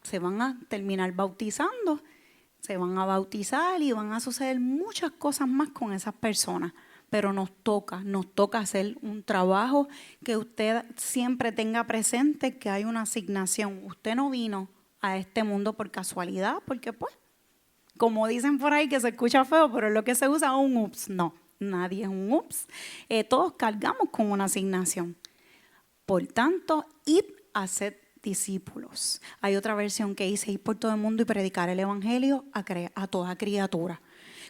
se van a terminar bautizando, se van a bautizar y van a suceder muchas cosas más con esas personas. Pero nos toca hacer un trabajo que usted siempre tenga presente que hay una asignación. Usted no vino a este mundo por casualidad, porque pues, como dicen por ahí que se escucha feo, pero es lo que se usa un ups. No, nadie es un ups. Todos cargamos con una asignación. Por tanto, id a ser discípulos. Hay otra versión que dice ir por todo el mundo y predicar el evangelio a toda criatura.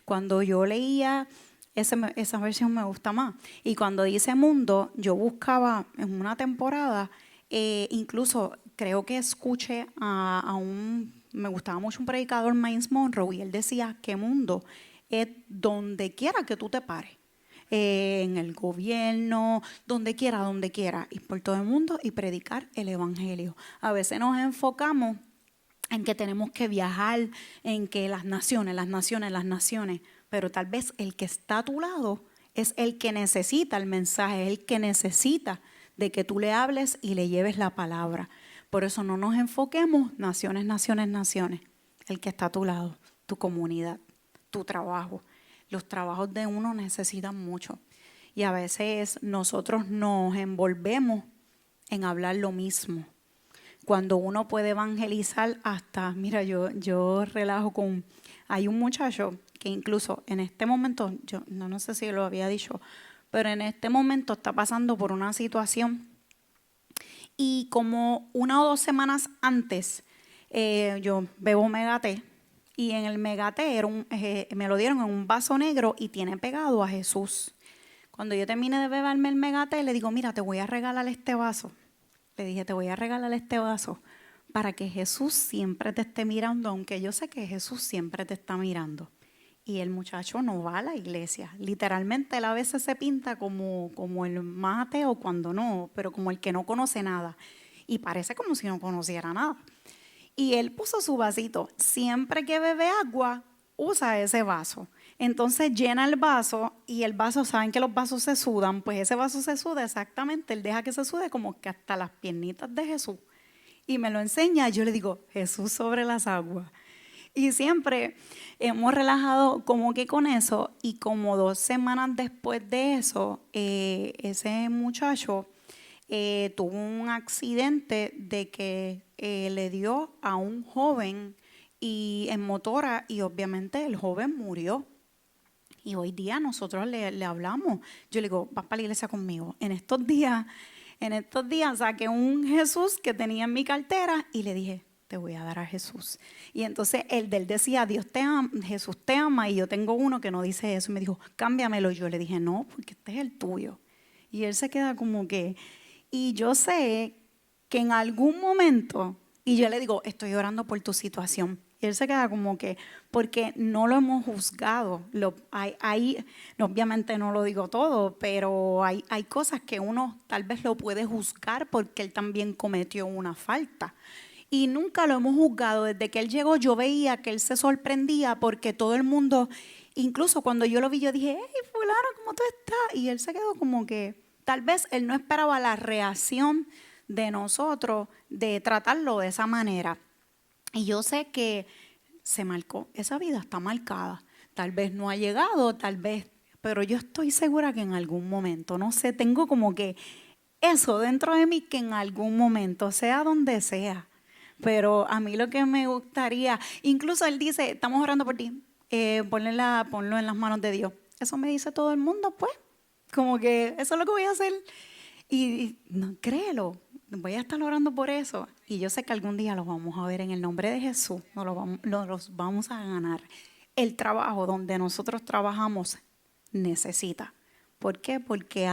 Cuando yo leía esa versión me gusta más. Y cuando dice mundo, yo buscaba en una temporada, incluso creo que escuché me gustaba mucho un predicador, Miles Monroe, y él decía que mundo es donde quiera que tú te pares. En el gobierno, donde quiera, ir por todo el mundo y predicar el evangelio. A veces nos enfocamos en que tenemos que viajar, en que las naciones, pero tal vez el que está a tu lado es el que necesita el mensaje, es el que necesita de que tú le hables y le lleves la palabra. Por eso no nos enfoquemos naciones. El que está a tu lado, tu comunidad, tu trabajo. Los trabajos de uno necesitan mucho. Y a veces nosotros nos envolvemos en hablar lo mismo. Cuando uno puede evangelizar hasta, mira, yo relajo hay un muchacho que incluso en este momento, yo no sé si lo había dicho, pero en este momento está pasando por una situación y como 1 o 2 semanas antes yo bebo Megaté y en el Megaté me lo dieron en un vaso negro y tiene pegado a Jesús. Cuando yo terminé de beberme el Megaté le digo, mira, te voy a regalar este vaso. Le dije, te voy a regalar este vaso para que Jesús siempre te esté mirando, aunque yo sé que Jesús siempre te está mirando. Y el muchacho no va a la iglesia. Literalmente él a veces se pinta como el más ateo cuando no, pero como el que no conoce nada. Y parece como si no conociera nada. Y él puso su vasito. Siempre que bebe agua, usa ese vaso. Entonces llena el vaso y el vaso, saben que los vasos se sudan, pues ese vaso se suda exactamente, él deja que se sude como que hasta las piernitas de Jesús. Y me lo enseña, yo le digo, Jesús sobre las aguas. Y siempre hemos relajado como que con eso y como 2 semanas después de eso, ese muchacho tuvo un accidente de que le dio a un joven y en motora y obviamente el joven murió. Y hoy día nosotros le hablamos. Yo le digo, vas para la iglesia conmigo. En estos días saqué un Jesús que tenía en mi cartera y le dije, te voy a dar a Jesús. Y entonces él decía, Dios te ama, Jesús te ama, y yo tengo uno que no dice eso. Y me dijo, cámbiamelo. Yo le dije, no, porque este es el tuyo. Y él se queda como que, y yo sé que en algún momento, y yo le digo, estoy orando por tu situación. Y él se queda como que, porque no lo hemos juzgado. Obviamente no lo digo todo, pero hay cosas que uno tal vez lo puede juzgar porque él también cometió una falta. Y nunca lo hemos juzgado. Desde que él llegó yo veía que él se sorprendía porque todo el mundo, incluso cuando yo lo vi, yo dije, hey, fulano, ¿cómo tú estás? Y él se quedó como que, tal vez él no esperaba la reacción de nosotros de tratarlo de esa manera. Y yo sé que se marcó, esa vida está marcada. Tal vez no ha llegado, tal vez, pero yo estoy segura que en algún momento, no sé, tengo como que eso dentro de mí que en algún momento, sea donde sea. Pero a mí lo que me gustaría, incluso él dice, estamos orando por ti, ponlo en las manos de Dios. Eso me dice todo el mundo, pues, como que eso es lo que voy a hacer. Y no, créelo, voy a estar orando por eso. Y yo sé que algún día los vamos a ver en el nombre de Jesús, los vamos a ganar. El trabajo donde nosotros trabajamos necesita. ¿Por qué? Porque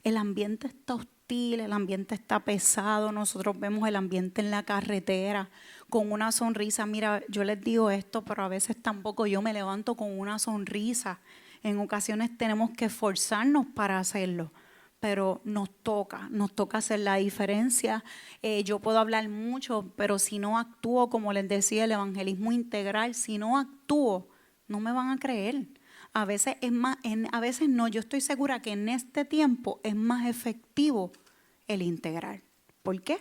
el ambiente está hostil, el ambiente está pesado, nosotros vemos el ambiente en la carretera con una sonrisa. Mira, yo les digo esto, pero a veces tampoco yo me levanto con una sonrisa. En ocasiones tenemos que esforzarnos para hacerlo, pero nos toca hacer la diferencia. Yo puedo hablar mucho, pero si no actúo, como les decía, el evangelismo integral, si no actúo, no me van a creer. A veces es más, a veces no. Yo estoy segura que en este tiempo es más efectivo el integral. ¿Por qué?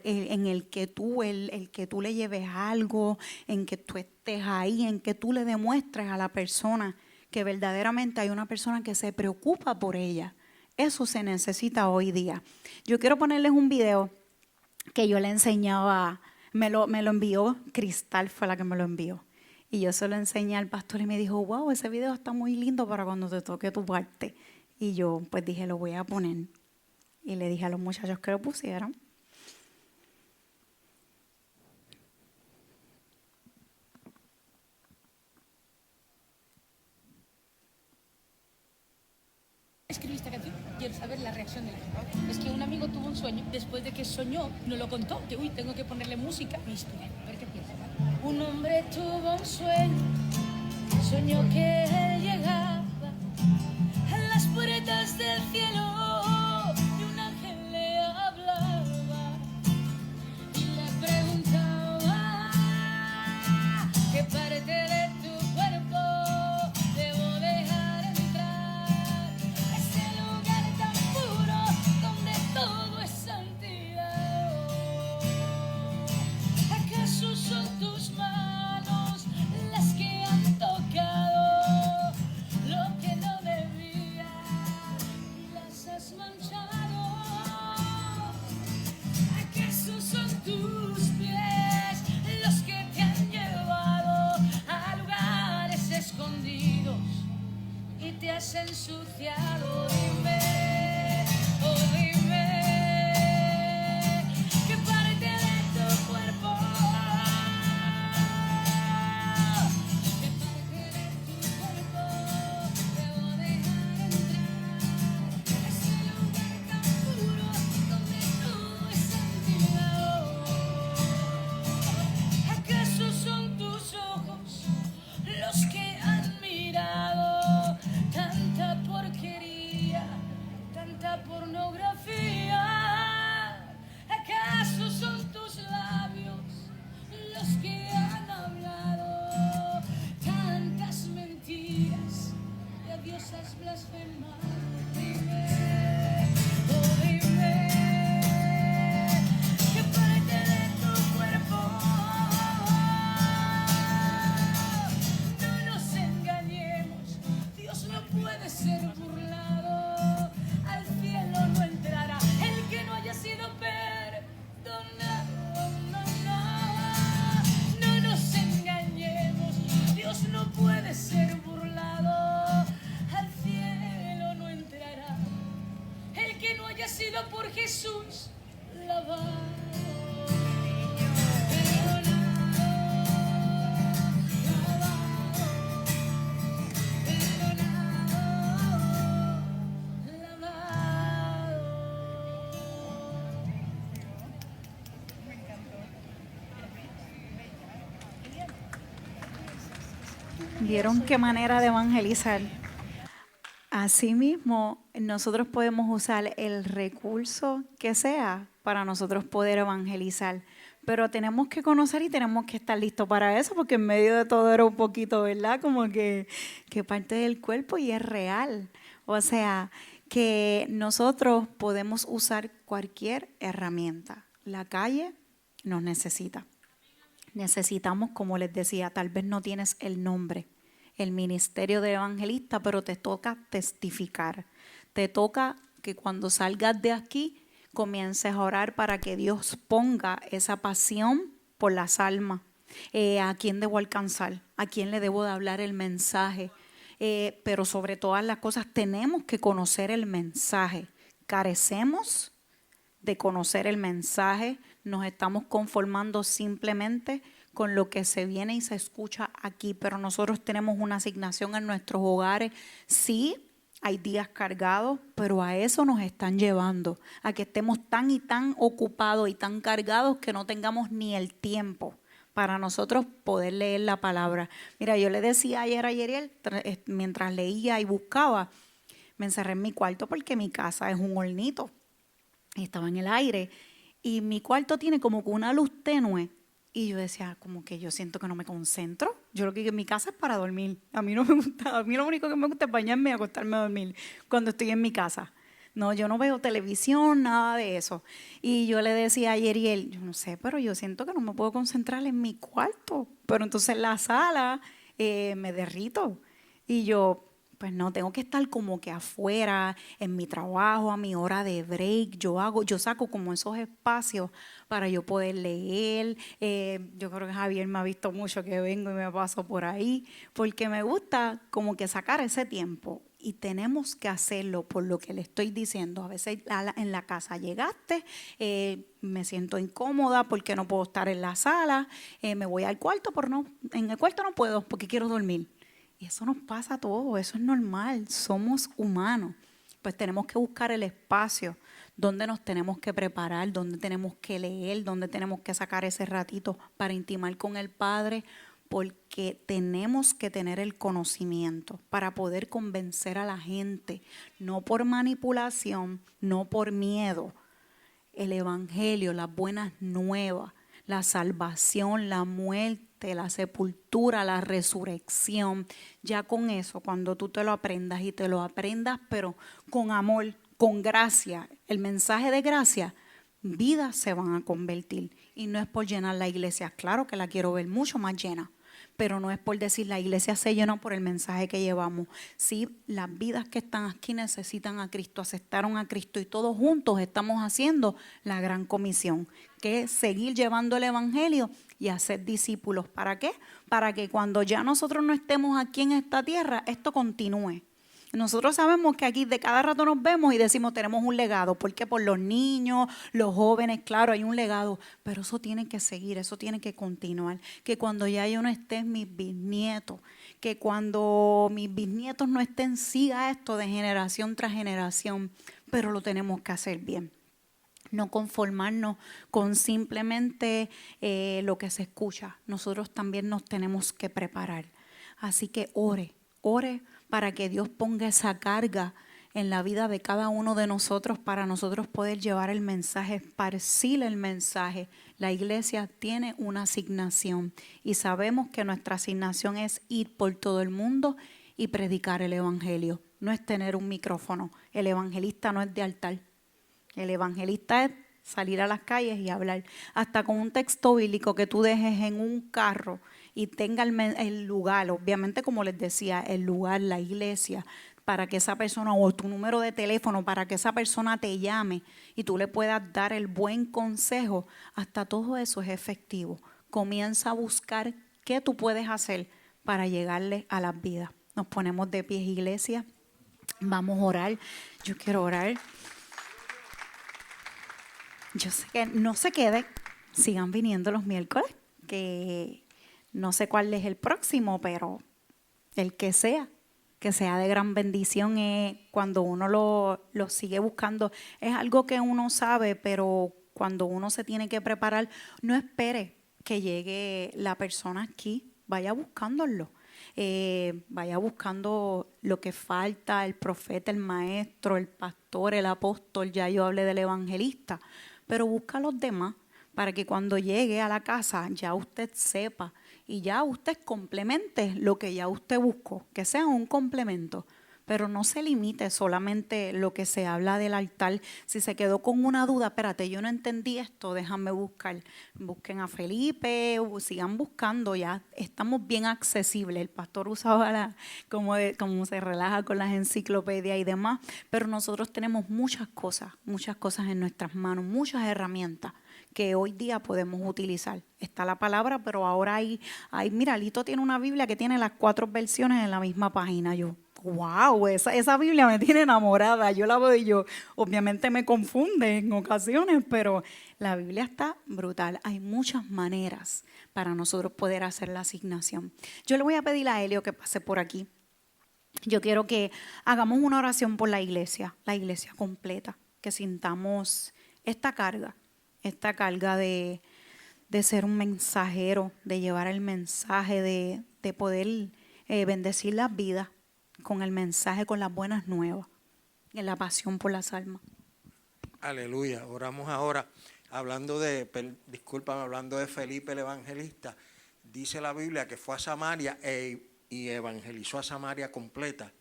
En el que tú le lleves algo, en que tú estés ahí, en que tú le demuestres a la persona que verdaderamente hay una persona que se preocupa por ella. Eso se necesita hoy día. Yo quiero ponerles un video que yo le enseñaba, me lo envió Cristal, fue la que me lo envió. Y yo se lo enseñé al pastor y me dijo, wow, ese video está muy lindo para cuando te toque tu parte. Y yo pues dije, lo voy a poner. Y le dije a los muchachos que lo pusieran. Escribí esta canción, quiero saber la reacción de la gente. Es que un amigo tuvo un sueño, después de que soñó, no lo contó, que tengo que ponerle música, me inspiré, a ver qué piensa. Un hombre tuvo un sueño, soñó que él llegaba a las puertas del cielo y un ángel le hablaba y le preguntaba qué parte de tu cuerpo debo dejar entrar, ese lugar tan puro donde todo es santidad. ¿Acaso son tus manos las que han tocado lo que no debía y las has manchado? ¿Acaso son tus pies los que te han llevado a lugares escondidos y te has ensuciado? Dime, oh dime, ¿qué parte de tu cuerpo? ¿Qué parte de tu cuerpo debo dejar entrar? Ese lugar tan puro donde todo es santidad. ¿Acaso son tus ojos los que han mirado tanta porquería, tanta pornografía? ¿Acaso son tus labios los que han hablado tantas mentiras y a Dios has blasfemado? Dime, oh dime, ¿qué parte de tu cuerpo? No nos engañemos, Dios no puede ser burlado, al cielo no entrará el que no haya sido perdonado. No, no, no nos engañemos, Dios no puede ser burlado, al cielo no entrará el que no haya sido por Jesús lavado. ¿Vieron qué manera de evangelizar? Asimismo, nosotros podemos usar el recurso que sea para nosotros poder evangelizar, pero tenemos que conocer y tenemos que estar listos para eso, porque en medio de todo era un poquito, ¿verdad? Como que parte del cuerpo y es real. O sea, que nosotros podemos usar cualquier herramienta. La calle nos necesita. Necesitamos, como les decía, tal vez no tienes el nombre, el ministerio de evangelista, pero te toca testificar. Te toca que cuando salgas de aquí comiences a orar para que Dios ponga esa pasión por las almas. ¿A quién debo alcanzar? ¿A quién le debo de hablar el mensaje? Pero sobre todas las cosas tenemos que conocer el mensaje. Carecemos de conocer el mensaje, nos estamos conformando simplemente con lo que se viene y se escucha aquí, pero nosotros tenemos una asignación en nuestros hogares, sí, hay días cargados, pero a eso nos están llevando, a que estemos tan y tan ocupados y tan cargados que no tengamos ni el tiempo para nosotros poder leer la palabra. Mira, yo le decía ayer a Yeriel, mientras leía y buscaba, me encerré en mi cuarto porque mi casa es un hornito y estaba en el aire y mi cuarto tiene como que una luz tenue y yo decía como que yo siento que no me concentro. Yo lo que en mi casa es para dormir. A mí no me gusta, a mí lo único que me gusta es bañarme y acostarme a dormir cuando estoy en mi casa. No, yo no veo televisión, nada de eso. Y yo le decía a Yeriel, yo no sé, pero yo siento que no me puedo concentrar en mi cuarto. Pero entonces en la sala me derrito. Y yo, pues no, tengo que estar como que afuera, en mi trabajo, a mi hora de break. Yo saco como esos espacios para yo poder leer. Yo creo que Javier me ha visto mucho que vengo y me paso por ahí, porque me gusta como que sacar ese tiempo. Y tenemos que hacerlo por lo que le estoy diciendo. A veces en la casa llegaste, me siento incómoda porque no puedo estar en la sala, me voy al cuarto, pero no, en el cuarto no puedo porque quiero dormir. Y eso nos pasa a todos, eso es normal, somos humanos. Pues tenemos que buscar el espacio donde nos tenemos que preparar, donde tenemos que leer, donde tenemos que sacar ese ratito para intimar con el Padre, porque tenemos que tener el conocimiento para poder convencer a la gente, no por manipulación, no por miedo. El Evangelio, las buenas nuevas, la salvación, la muerte, la sepultura, la resurrección. Ya con eso, cuando tú te lo aprendas y te lo aprendas, pero con amor, con gracia, el mensaje de gracia, vidas se van a convertir. Y no es por llenar la iglesia, claro que la quiero ver mucho más llena, pero no es por decir la iglesia se llenó por el mensaje que llevamos. Sí, las vidas que están aquí necesitan a Cristo, aceptaron a Cristo y todos juntos estamos haciendo la gran comisión, que es seguir llevando el evangelio y hacer discípulos. ¿Para qué? Para que cuando ya nosotros no estemos aquí en esta tierra, esto continúe. Nosotros sabemos que aquí de cada rato nos vemos y decimos tenemos un legado, porque por los niños, los jóvenes, claro, hay un legado, pero eso tiene que seguir, eso tiene que continuar. Que cuando ya yo no esté, mis bisnietos, que cuando mis bisnietos no estén, siga esto de generación tras generación, pero lo tenemos que hacer bien. No conformarnos con simplemente lo que se escucha. Nosotros también nos tenemos que preparar. Así que ore para que Dios ponga esa carga en la vida de cada uno de nosotros para nosotros poder llevar el mensaje, esparcir el mensaje. La iglesia tiene una asignación y sabemos que nuestra asignación es ir por todo el mundo y predicar el evangelio. No es tener un micrófono. El evangelista no es de altar. El evangelista es salir a las calles y hablar. Hasta con un texto bíblico que tú dejes en un carro y tenga el lugar, obviamente como les decía, el lugar, la iglesia, para que esa persona, o tu número de teléfono, para que esa persona te llame y tú le puedas dar el buen consejo, hasta todo eso es efectivo. Comienza a buscar qué tú puedes hacer para llegarle a las vidas. Nos ponemos de pie, iglesia, vamos a orar. Yo quiero orar. Yo sé que no se quede, sigan viniendo los miércoles, que no sé cuál es el próximo, pero el que sea de gran bendición, cuando uno lo sigue buscando. Es algo que uno sabe, pero cuando uno se tiene que preparar, no espere que llegue la persona aquí, vaya buscándolo. Vaya buscando lo que falta, el profeta, el maestro, el pastor, el apóstol, ya yo hablé del evangelista, pero busca a los demás para que cuando llegue a la casa ya usted sepa y ya usted complemente lo que ya usted buscó, que sea un complemento. Pero no se limite solamente lo que se habla del altar. Si se quedó con una duda, espérate, yo no entendí esto, déjame buscar. Busquen a Felipe, sigan buscando, ya estamos bien accesibles. El pastor usaba como se relaja con las enciclopedias y demás, pero nosotros tenemos muchas cosas en nuestras manos, muchas herramientas que hoy día podemos utilizar. Está la palabra, pero ahora mira, Lito tiene una Biblia que tiene las 4 versiones en la misma página. Yo, wow, esa Biblia me tiene enamorada. Yo la veo y yo, obviamente me confunde en ocasiones, pero la Biblia está brutal. Hay muchas maneras para nosotros poder hacer la asignación. Yo le voy a pedir a Helio que pase por aquí. Yo quiero que hagamos una oración por la iglesia completa, que sintamos esta carga de ser un mensajero, de llevar el mensaje, de poder bendecir las vidas con el mensaje, con las buenas nuevas, en la pasión por las almas. Aleluya. Oramos ahora, hablando de Felipe el evangelista. Dice la Biblia que fue a Samaria y evangelizó a Samaria completa.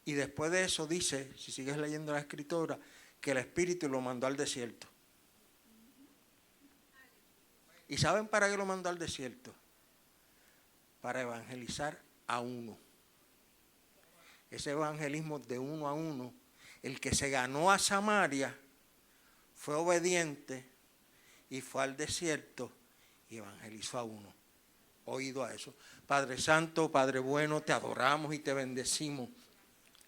Y después de eso dice, si sigues leyendo la escritura, que el Espíritu lo mandó al desierto. ¿Y saben para qué lo mandó al desierto? Para evangelizar a uno. Ese evangelismo de uno a uno, el que se ganó a Samaria fue obediente y fue al desierto y evangelizó a uno. Oído a eso. Padre Santo, Padre bueno, te adoramos y te bendecimos.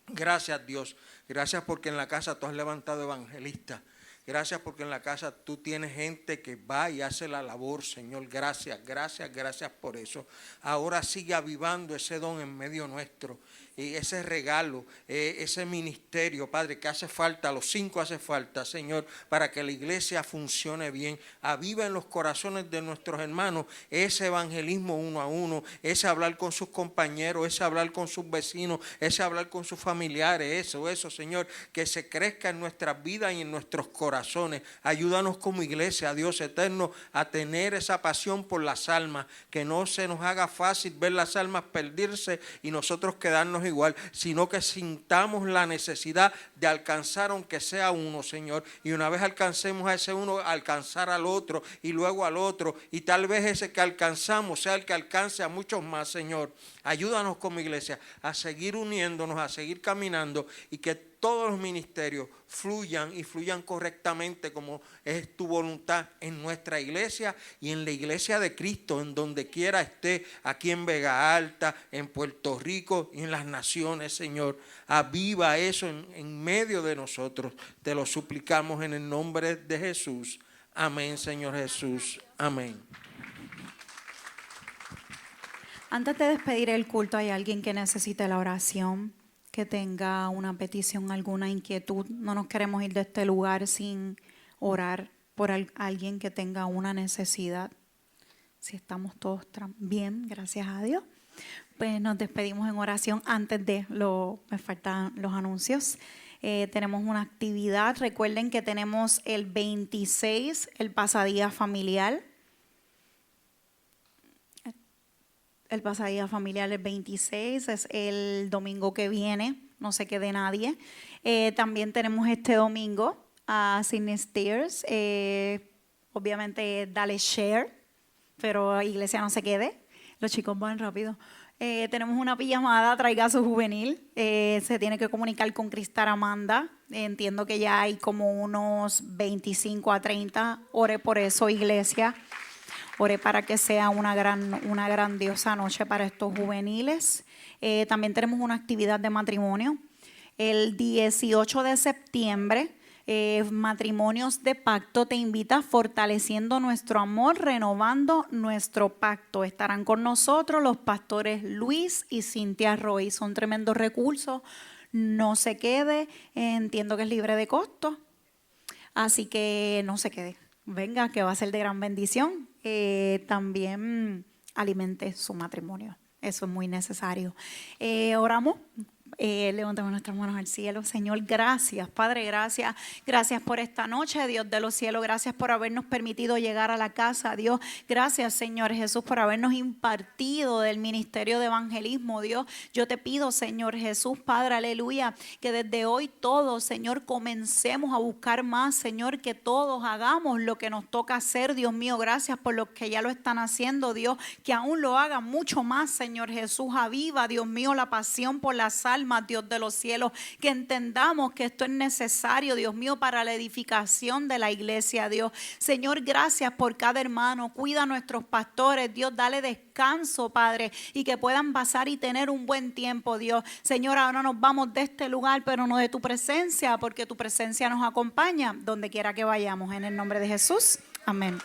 Gracias, Dios. Gracias porque en la casa tú has levantado evangelistas. Gracias porque en la casa tú tienes gente que va y hace la labor, Señor. Gracias, gracias, gracias por eso. Ahora sigue avivando ese don en medio nuestro. Y ese regalo, ese ministerio, Padre, que hace falta, los 5 hace falta, Señor, para que la iglesia funcione bien. Aviva en los corazones de nuestros hermanos ese evangelismo uno a uno, ese hablar con sus compañeros, ese hablar con sus vecinos, ese hablar con sus familiares, eso, Señor, que se crezca en nuestras vidas y en nuestros corazones. Ayúdanos como iglesia, Dios eterno, a tener esa pasión por las almas, que no se nos haga fácil ver las almas perderse y nosotros quedarnos igual, sino que sintamos la necesidad de alcanzar aunque sea uno, Señor, y una vez alcancemos a ese uno, alcanzar al otro y luego al otro, y tal vez ese que alcanzamos sea el que alcance a muchos más, Señor. Ayúdanos como iglesia a seguir uniéndonos, a seguir caminando, y que todos los ministerios fluyan y fluyan correctamente como es tu voluntad en nuestra iglesia y en la iglesia de Cristo, en donde quiera esté, aquí en Vega Alta, en Puerto Rico y en las naciones, Señor. Aviva eso en medio de nosotros. Te lo suplicamos en el nombre de Jesús. Amén, Señor Jesús. Amén. Antes de despedir el culto, ¿hay alguien que necesite la oración? Que tenga una petición, alguna inquietud. No nos queremos ir de este lugar sin orar por alguien que tenga una necesidad. Si estamos todos bien, gracias a Dios, pues nos despedimos en oración. Antes de me faltan los anuncios. Tenemos una actividad. Recuerden que tenemos el 26, el pasadía familiar. El pasadía familiar el 26 es el domingo que viene, no se quede nadie. También tenemos este domingo a Sydney Steers. Obviamente dale share, pero iglesia no se quede. Los chicos van rápido. Tenemos una pijamada, traiga su juvenil. Se tiene que comunicar con Cristal Amanda. Entiendo que ya hay como unos 25 a 30. Ore por eso, iglesia. Ore para que sea una grandiosa noche para estos juveniles. También tenemos una actividad de matrimonio. El 18 de septiembre, Matrimonios de Pacto te invita fortaleciendo nuestro amor, renovando nuestro pacto. Estarán con nosotros los pastores Luis y Cintia Roy. Son tremendos recursos. No se quede. Entiendo que es libre de costo. Así que no se quede. Venga, que va a ser de gran bendición. También alimente su matrimonio. Eso es muy necesario. Oramos. Levantemos nuestras manos al cielo. Señor, gracias, Padre, gracias. Gracias por esta noche, Dios de los cielos. Gracias por habernos permitido llegar a la casa, Dios. Gracias, Señor Jesús, por habernos impartido del ministerio de evangelismo, Dios. Yo te pido, Señor Jesús, Padre, aleluya, que desde hoy todos, Señor, comencemos a buscar más, Señor, que todos hagamos lo que nos toca hacer, Dios mío. Gracias por los que ya lo están haciendo, Dios, que aún lo hagan mucho más, Señor Jesús. Aviva, Dios mío, la pasión por las almas, Dios de los cielos, que entendamos que esto es necesario, Dios mío, para la edificación de la iglesia, Dios. Señor, gracias por cada hermano. Cuida a nuestros pastores, Dios, dale descanso, Padre, y que puedan pasar y tener un buen tiempo, Dios. Señor, ahora nos vamos de este lugar, pero no de tu presencia, porque tu presencia nos acompaña donde quiera que vayamos. En el nombre de Jesús, amén.